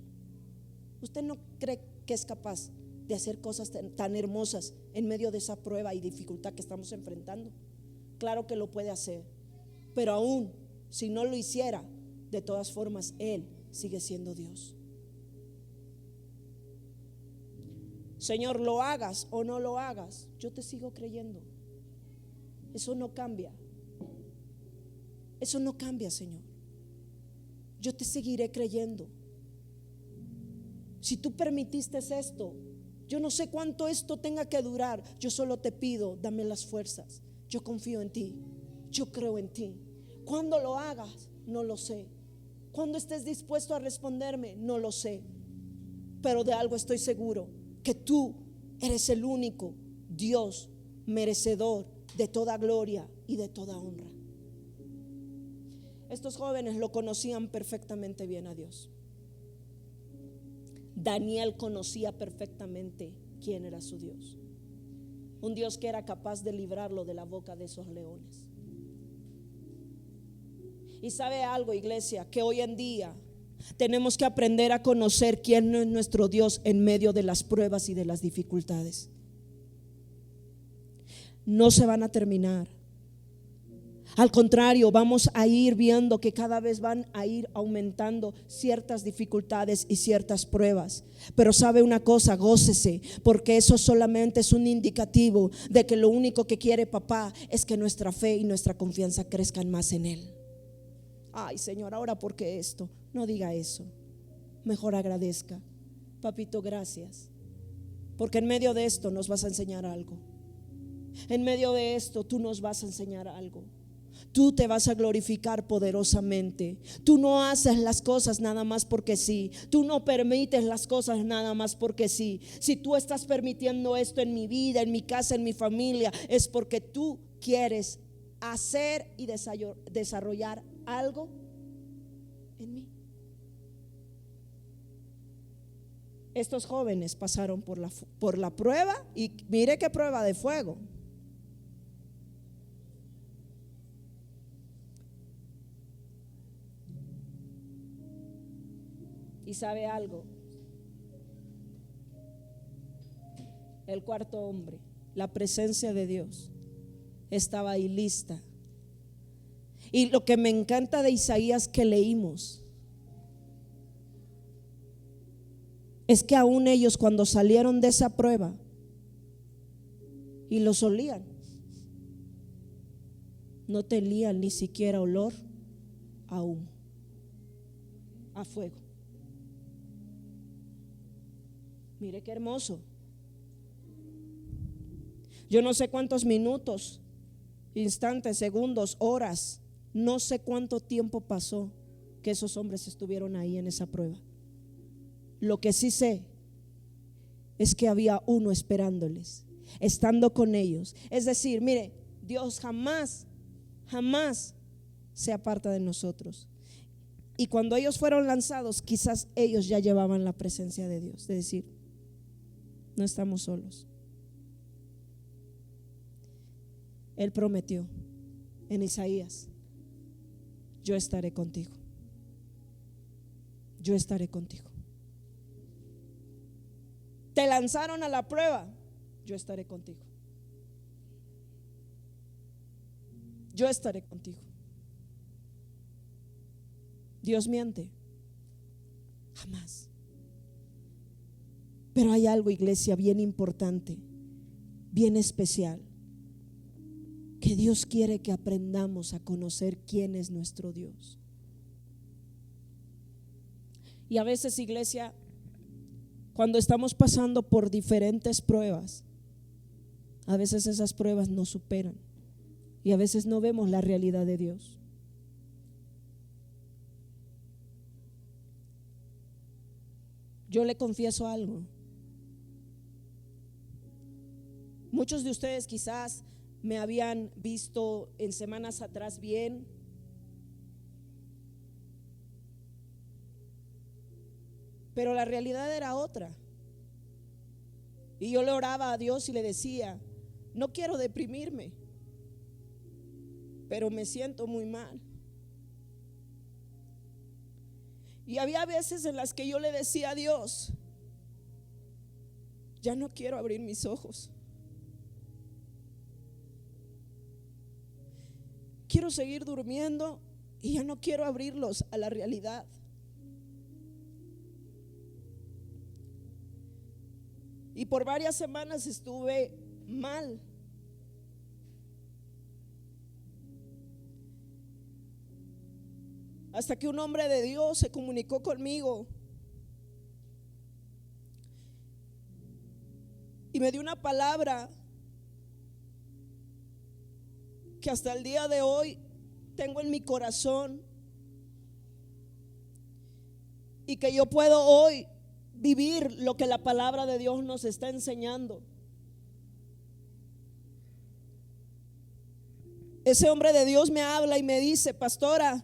¿Usted no cree que es capaz de hacer cosas tan hermosas en medio de esa prueba y dificultad que estamos enfrentando? Claro que lo puede hacer, pero aún si no lo hiciera, de todas formas Él sigue siendo Dios. Señor, lo hagas o no lo hagas, yo te sigo creyendo. Eso no cambia. Eso no cambia, Señor. Yo te seguiré creyendo. Si tú permitiste esto, yo no sé cuánto esto tenga que durar. Yo solo te pido, dame las fuerzas. Yo confío en ti, yo creo en ti. Cuando lo hagas, no lo sé. Cuando estés dispuesto a responderme, no lo sé. Pero de algo estoy seguro, que tú eres el único Dios merecedor de toda gloria y de toda honra. Estos jóvenes lo conocían perfectamente bien a Dios. Daniel conocía perfectamente quién era su Dios. Un Dios que era capaz de librarlo de la boca de esos leones. Y sabe algo, iglesia, que hoy en día tenemos que aprender a conocer quién es nuestro Dios en medio de las pruebas y de las dificultades. No se van a terminar. Al contrario, vamos a ir viendo que cada vez van a ir aumentando ciertas dificultades y ciertas pruebas. Pero sabe una cosa, gócese, porque eso solamente es un indicativo de que lo único que quiere papá es que nuestra fe y nuestra confianza crezcan más en Él. Ay, Señor, ahora ¿por qué esto? No diga eso. Mejor agradezca. Papito, gracias, porque en medio de esto nos vas a enseñar algo. En medio de esto tú nos vas a enseñar algo. Tú te vas a glorificar poderosamente. Tú no haces las cosas nada más porque sí. Tú no permites las cosas nada más porque sí. Si tú estás permitiendo esto en mi vida, en mi casa, en mi familia, es porque tú quieres hacer y desarrollar algo en mí. Estos jóvenes pasaron por la prueba, y mire qué prueba de fuego. Y sabe algo, el cuarto hombre, la presencia de Dios, estaba ahí lista. Y lo que me encanta de Isaías que leímos es que aún ellos, cuando salieron de esa prueba y los olían, no tenían ni siquiera olor a humo, a fuego. Mire qué hermoso. Yo no sé cuántos minutos, instantes, segundos, horas, no sé cuánto tiempo pasó que esos hombres estuvieron ahí en esa prueba. Lo que sí sé es que había uno esperándoles, estando con ellos. Es decir, mire, Dios jamás se aparta de nosotros. Y cuando ellos fueron lanzados, quizás ellos ya llevaban la presencia de Dios, de decir, no estamos solos. Él prometió en Isaías, yo estaré contigo. Yo estaré contigo. Te lanzaron a la prueba, yo estaré contigo. Yo estaré contigo. Dios miente, jamás. Pero hay algo, iglesia, bien importante, bien especial, que Dios quiere que aprendamos a conocer quién es nuestro Dios. Y a veces, iglesia, cuando estamos pasando por diferentes pruebas, a veces esas pruebas nos superan y a veces no vemos la realidad de Dios. Yo le confieso algo. Muchos de ustedes quizás me habían visto en semanas atrás bien, pero la realidad era otra. Y yo le oraba a Dios y le decía: no quiero deprimirme, pero me siento muy mal. Y había veces en las que yo le decía a Dios: ya no quiero abrir mis ojos, quiero seguir durmiendo y ya no quiero abrirlos a la realidad. Y por varias semanas estuve mal. Hasta que un hombre de Dios se comunicó conmigo y me dio una palabra que hasta el día de hoy tengo en mi corazón, y que yo puedo hoy vivir lo que la palabra de Dios nos está enseñando. Ese hombre de Dios me habla y me dice: pastora,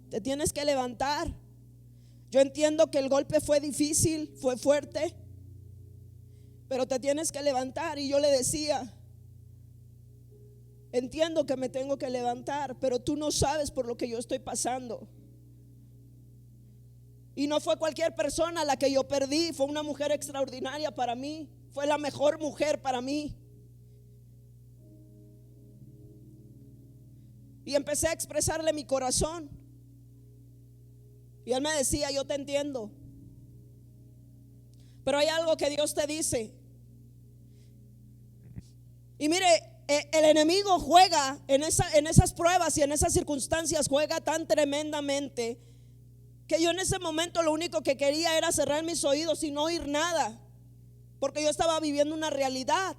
te tienes que levantar. Yo entiendo que el golpe fue difícil, fue fuerte, pero te tienes que levantar. Y yo le decía: entiendo que me tengo que levantar, pero tú no sabes por lo que yo estoy pasando. Y no fue cualquier persona la que yo perdí, fue una mujer extraordinaria para mí, fue la mejor mujer para mí. Y empecé a expresarle mi corazón. Y él me decía: yo te entiendo, pero hay algo que Dios te dice. Y mire, el enemigo juega en esas pruebas y en esas circunstancias, juega tan tremendamente, que yo en ese momento lo único que quería era cerrar mis oídos y no oír nada, porque yo estaba viviendo una realidad,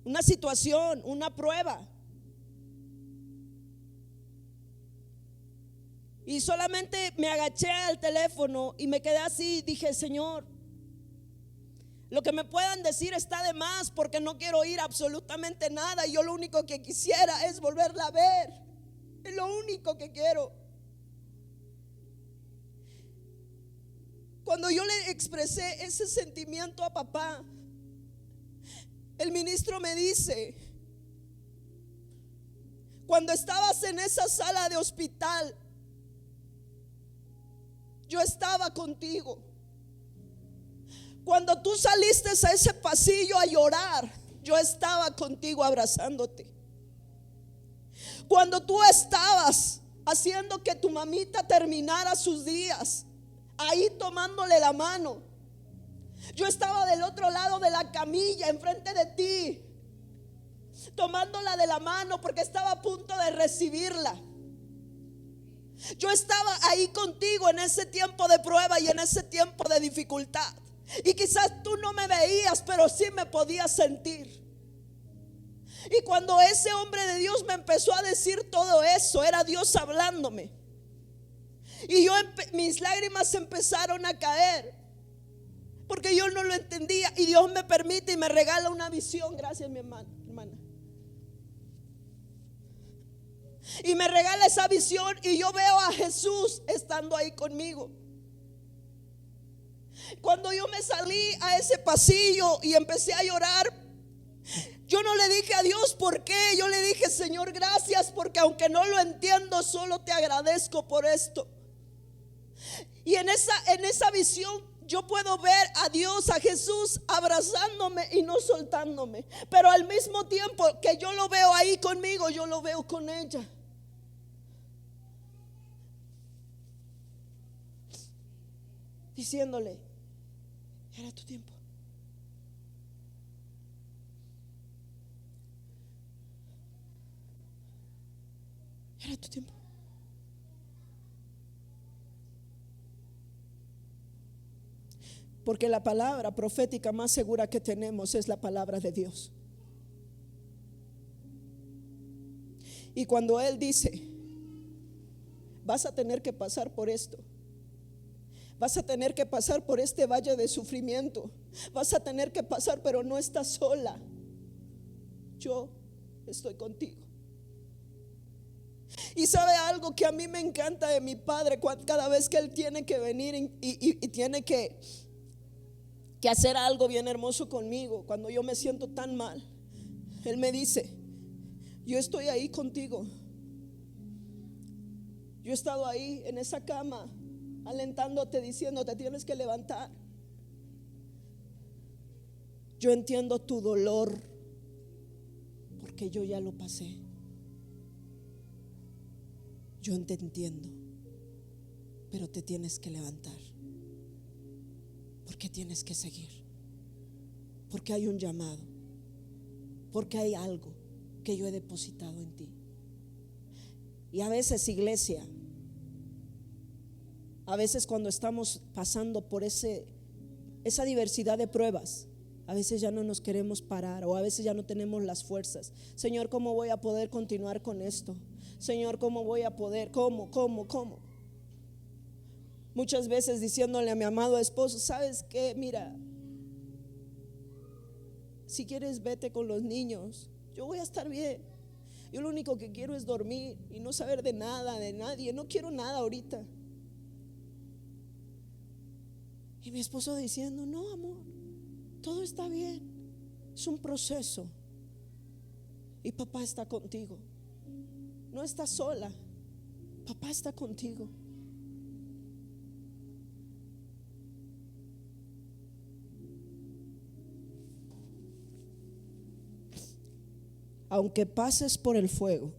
una situación, una prueba. Y solamente me agaché al teléfono y me quedé así. Dije: Señor, lo que me puedan decir está de más, porque no quiero oír absolutamente nada. Y yo lo único que quisiera es volverla a ver. Es lo único que quiero. Cuando yo le expresé ese sentimiento a papá, el ministro me dice: cuando estabas en esa sala de hospital, yo estaba contigo. Cuando tú saliste a ese pasillo a llorar, yo estaba contigo abrazándote. Cuando tú estabas haciendo que tu mamita terminara sus días, ahí tomándole la mano, yo estaba del otro lado de la camilla, enfrente de ti, tomándola de la mano porque estaba a punto de recibirla. Yo estaba ahí contigo en ese tiempo de prueba y en ese tiempo de dificultad. Y quizás tú no me veías, pero sí me podías sentir. Y cuando ese hombre de Dios me empezó a decir todo eso, era Dios hablándome. Y mis lágrimas empezaron a caer, porque yo no lo entendía. Y Dios me permite y me regala una visión. Gracias, mi hermana. Y me regala esa visión y yo veo a Jesús estando ahí conmigo. Cuando yo me salí a ese pasillo y empecé a llorar, yo no le dije a Dios por qué. Yo le dije: Señor, gracias, porque aunque no lo entiendo, solo te agradezco por esto. Y en esa visión yo puedo ver a Dios, a Jesús abrazándome y no soltándome. Pero al mismo tiempo que yo lo veo ahí conmigo, yo lo veo con ella. Diciéndole: era tu tiempo. Era tu tiempo. Porque la palabra profética más segura que tenemos es la palabra de Dios. Y cuando Él dice, vas a tener que pasar por esto, vas a tener que pasar por este valle de sufrimiento, vas a tener que pasar, pero no estás sola, yo estoy contigo. Y sabe algo que a mí me encanta de mi padre, cada vez que él tiene que venir y tiene que hacer algo bien hermoso conmigo, cuando yo me siento tan mal, él me dice, yo estoy ahí contigo. Yo he estado ahí en esa cama, alentándote, diciéndote, tienes que levantar. Yo entiendo tu dolor, porque yo ya lo pasé. Yo te entiendo, pero te tienes que levantar, porque tienes que seguir, porque hay un llamado, porque hay algo que yo he depositado en ti. Y a veces, iglesia, a veces cuando estamos pasando por esa diversidad de pruebas, a veces ya no nos queremos parar, o a veces ya no tenemos las fuerzas. Señor, ¿cómo voy a poder continuar con esto? Señor, ¿cómo voy a poder? ¿Cómo? Muchas veces diciéndole a mi amado esposo, ¿sabes qué? Mira, si quieres vete con los niños, yo voy a estar bien. Yo lo único que quiero es dormir y no saber de nada, de nadie. No quiero nada ahorita. Y mi esposo diciendo, no, amor, todo está bien, es un proceso. Y papá está contigo. No estás sola, papá está contigo. Aunque pases por el fuego,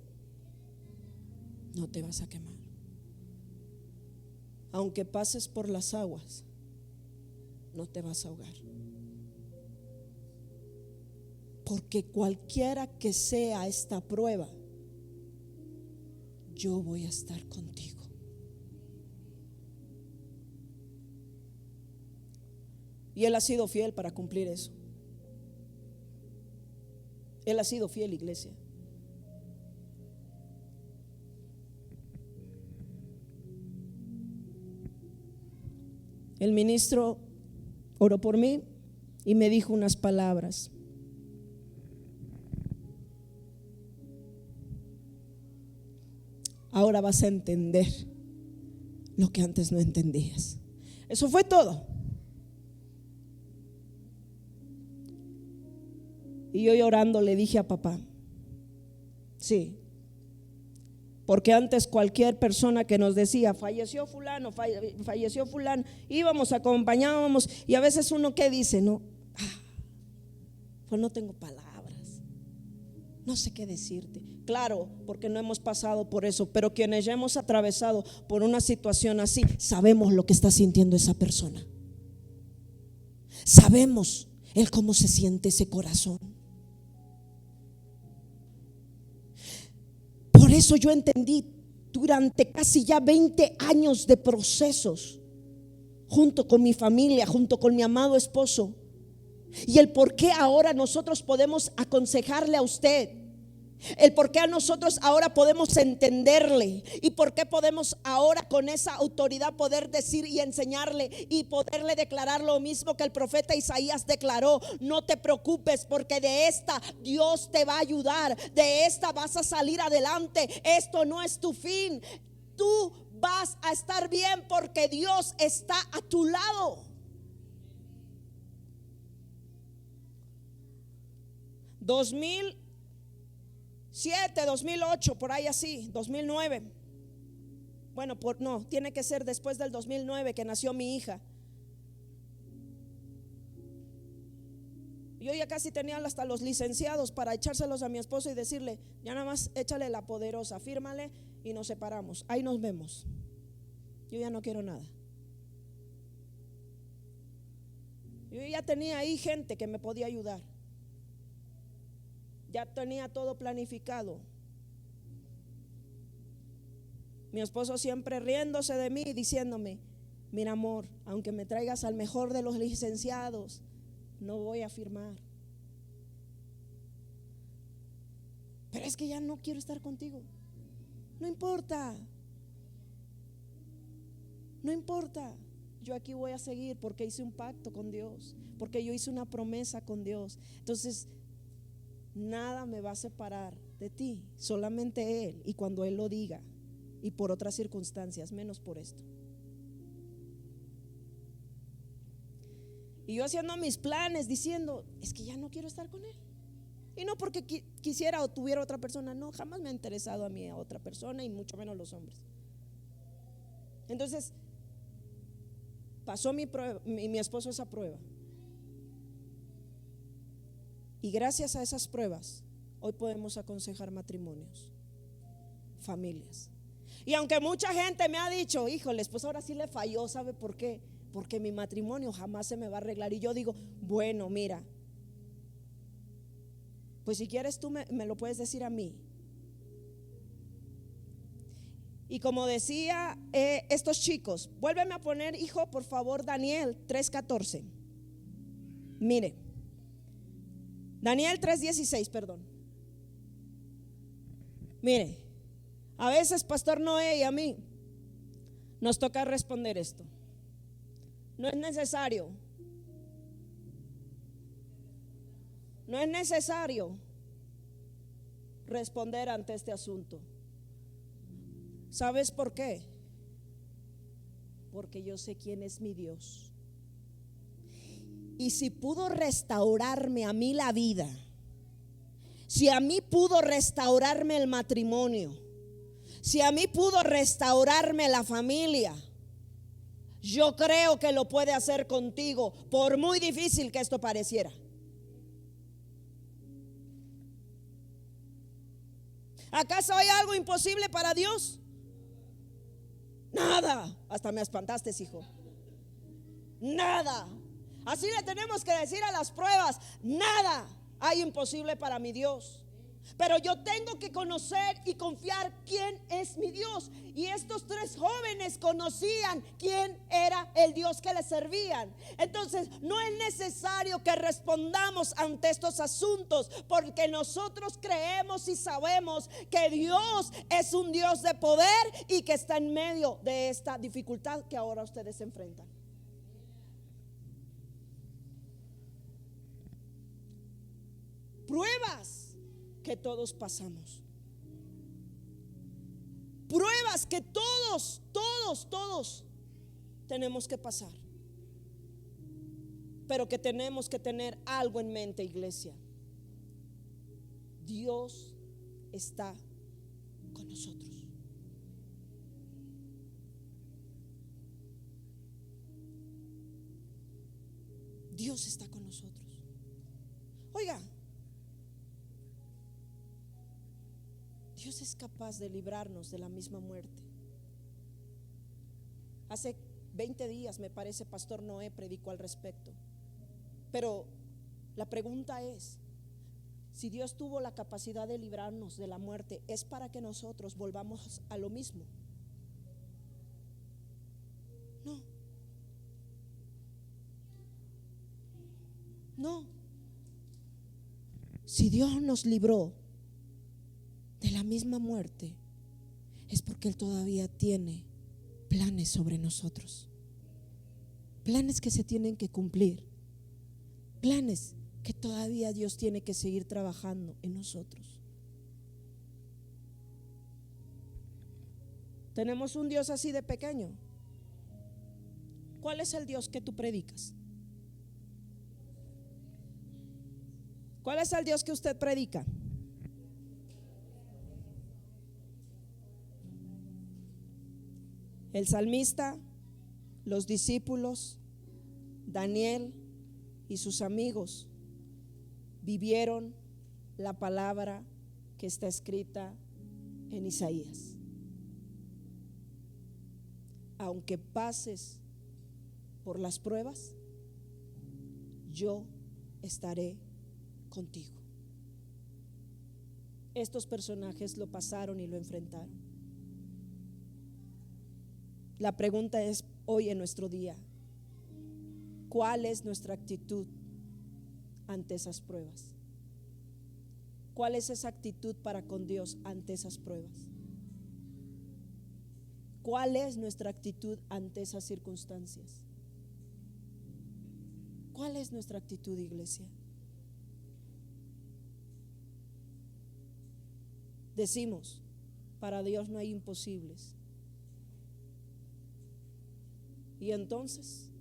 no te vas a quemar. Aunque pases por las aguas, no te vas a ahogar. Porque cualquiera que sea esta prueba, yo voy a estar contigo. Y Él ha sido fiel para cumplir eso. Él ha sido fiel, iglesia. El ministro oró por mí y me dijo unas palabras. Ahora vas a entender lo que antes no entendías. Eso fue todo. Y yo llorando le dije a papá, sí, porque antes cualquier persona que nos decía falleció fulano, falleció fulano, íbamos, acompañábamos, y a veces uno que dice, no, pues no tengo palabras, no sé qué decirte. Claro, porque no hemos pasado por eso, pero quienes ya hemos atravesado por una situación así, sabemos lo que está sintiendo esa persona. Sabemos el cómo se siente ese corazón. Por eso yo entendí durante casi ya 20 años de procesos, junto con mi familia, junto con mi amado esposo, y el por qué ahora nosotros podemos aconsejarle a usted, el por qué a nosotros ahora podemos entenderle, y por qué podemos ahora con esa autoridad poder decir y enseñarle y poderle declarar lo mismo que el profeta Isaías declaró: no te preocupes, porque de esta Dios te va a ayudar, de esta vas a salir adelante. Esto no es tu fin, tú vas a estar bien porque Dios está a tu lado. 2007, 2008, por ahí así, 2009. Bueno, no, tiene que ser después del 2009 que nació mi hija. Yo ya casi tenía hasta los licenciados para echárselos a mi esposo y decirle: ya nada más échale la poderosa, fírmale y nos separamos, ahí nos vemos. Yo ya no quiero nada. Yo ya tenía ahí gente que me podía ayudar. Ya tenía todo planificado. Mi esposo siempre riéndose de mí, diciéndome: mira, amor, aunque me traigas al mejor de los licenciados, no voy a firmar. pero es que ya no quiero estar contigo. No importa. No importa. Yo aquí voy a seguir porque hice un pacto con Dios, porque yo hice una promesa con Dios. Entonces, nada me va a separar de ti, solamente Él, y cuando Él lo diga, y por otras circunstancias, menos por esto. Y yo haciendo mis planes, diciendo, es que ya no quiero estar con Él. Y no porque quisiera o tuviera otra persona, no, jamás me ha interesado a mí a otra persona, y mucho menos los hombres. Entonces pasó mi esposo esa prueba, y gracias a esas pruebas hoy podemos aconsejar matrimonios, familias. Y aunque mucha gente me ha dicho, híjole, pues ahora sí le falló, ¿sabe por qué? Porque mi matrimonio jamás se me va a arreglar. Y yo digo, bueno, mira, pues si quieres tú me lo puedes decir a mí. Y como decía estos chicos, vuélveme a poner, hijo, por favor, Daniel 3:14. Mire, Daniel 3:16, perdón. Mire, a veces, Pastor Noé y a mí nos toca responder esto. No es necesario. No es necesario responder ante este asunto. ¿Sabes por qué? Porque yo sé quién es mi Dios. Y si pudo restaurarme a mí la vida, si a mí pudo restaurarme el matrimonio, si a mí pudo restaurarme la familia, yo creo que lo puede hacer contigo, por muy difícil que esto pareciera. ¿Acaso hay algo imposible para Dios? Nada. Hasta me espantaste, hijo. Nada. Así le tenemos que decir a las pruebas: nada hay imposible para mi Dios. Pero yo tengo que conocer y confiar quién es mi Dios. Y estos tres jóvenes conocían quién era el Dios que les servían. Entonces no es necesario que respondamos ante estos asuntos, porque nosotros creemos y sabemos que Dios es un Dios de poder y que está en medio de esta dificultad que ahora ustedes enfrentan. Pruebas que todos pasamos. Pruebas que todos tenemos que pasar. Pero que tenemos que tener algo en mente, iglesia. Dios está con nosotros. Dios está con nosotros. Oiga, Dios es capaz de librarnos de la misma muerte. Hace 20 días, me parece, Pastor Noé predicó al respecto. Pero la pregunta es, si Dios tuvo la capacidad de librarnos de la muerte, ¿es para que nosotros volvamos a lo mismo? No. No. Si Dios nos libró de la misma muerte, es porque Él todavía tiene planes sobre nosotros, planes que se tienen que cumplir, planes que todavía Dios tiene que seguir trabajando en nosotros. Tenemos un Dios así de pequeño. ¿Cuál es el Dios que tú predicas? ¿Cuál es el Dios que usted predica? El salmista, los discípulos, Daniel y sus amigos vivieron la palabra que está escrita en Isaías. Aunque pases por las pruebas, yo estaré contigo. Estos personajes lo pasaron y lo enfrentaron. La pregunta es hoy en nuestro día: ¿cuál es nuestra actitud ante esas pruebas? ¿Cuál es esa actitud para con Dios ante esas pruebas? ¿Cuál es nuestra actitud ante esas circunstancias? ¿Cuál es nuestra actitud, iglesia? Decimos, para Dios no hay imposibles. Y entonces,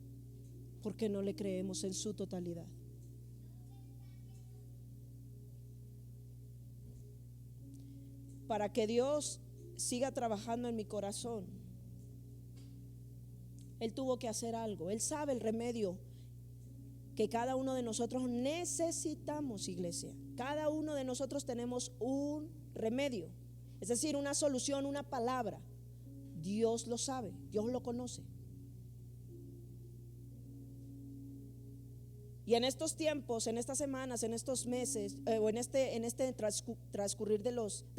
¿por qué no le creemos en su totalidad? Para que Dios siga trabajando en mi corazón, Él tuvo que hacer algo. Él sabe el remedio que cada uno de nosotros necesitamos, iglesia. Cada uno de nosotros tenemos un remedio, es decir, una solución, una palabra. Dios lo sabe, Dios lo conoce. Y en estos tiempos, en estas semanas, en estos meses, o en este transcurrir de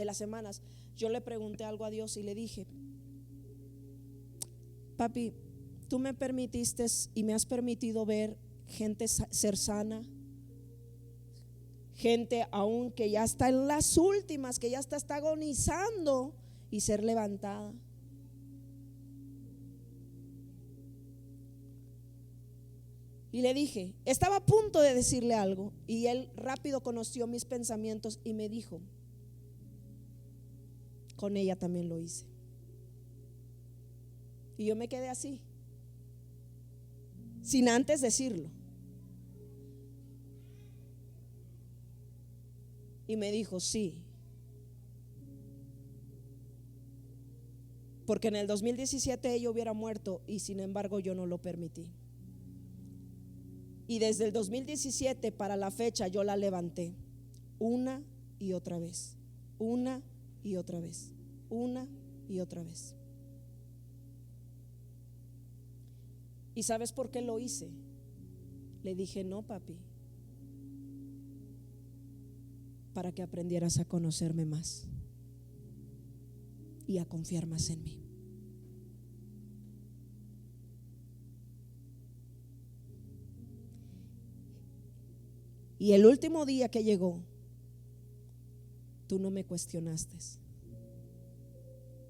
las semanas, yo le pregunté algo a Dios y le dije: papi, tú me permitiste y me has permitido ver gente ser sana, gente aún que ya está en las últimas, que ya está agonizando, y ser levantada. Y le dije, estaba a punto de decirle algo, y él rápido conoció mis pensamientos y me dijo: con ella también lo hice. Y yo me quedé así, sin antes decirlo. Y me dijo: sí, porque en el 2017 ella hubiera muerto y sin embargo yo no lo permití. Y desde el 2017 para la fecha yo la levanté una y otra vez, una y otra vez, una y otra vez. ¿Y sabes por qué lo hice? Le dije: no, papi, para que aprendieras a conocerme más y a confiar más en mí. Y el último día que llegó, tú no me cuestionaste,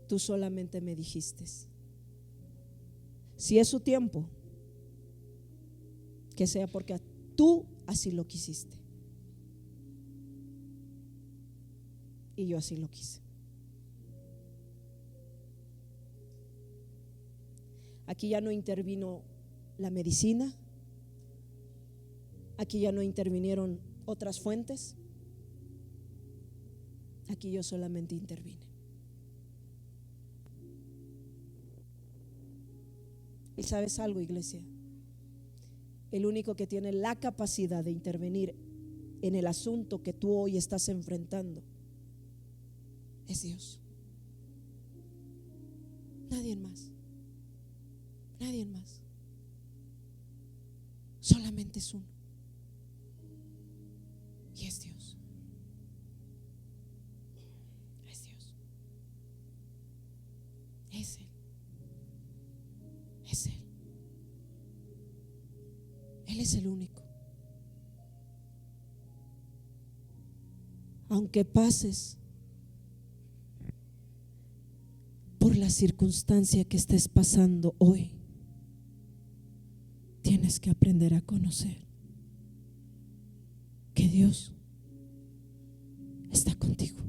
tú solamente me dijiste: si es su tiempo, que sea porque tú así lo quisiste. Y yo así lo quise. Aquí ya no intervino la medicina, aquí ya no intervinieron otras fuentes, aquí yo solamente intervine. Y sabes algo, iglesia, el único que tiene la capacidad de intervenir en el asunto que tú hoy estás enfrentando es Dios. Nadie más. Nadie más. Solamente es uno. Y es Dios. Es Dios. Es Él. Es Él. Él es el único. Aunque pases por la circunstancia que estés pasando hoy, tienes que aprender a conocer que Dios está contigo,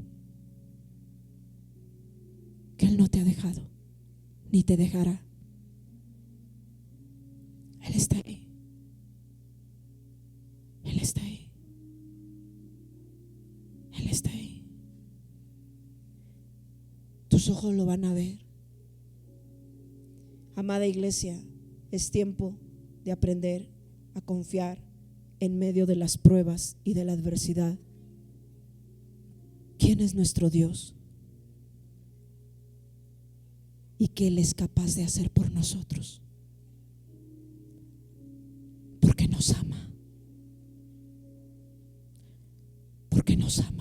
que Él no te ha dejado ni te dejará. Él está ahí. Él está ahí. Él está ahí. Tus ojos lo van a ver. Amada iglesia, es tiempo de aprender a confiar en medio de las pruebas y de la adversidad. ¿Quién es nuestro Dios? ¿Y qué Él es capaz de hacer por nosotros? Porque nos ama. Porque nos ama.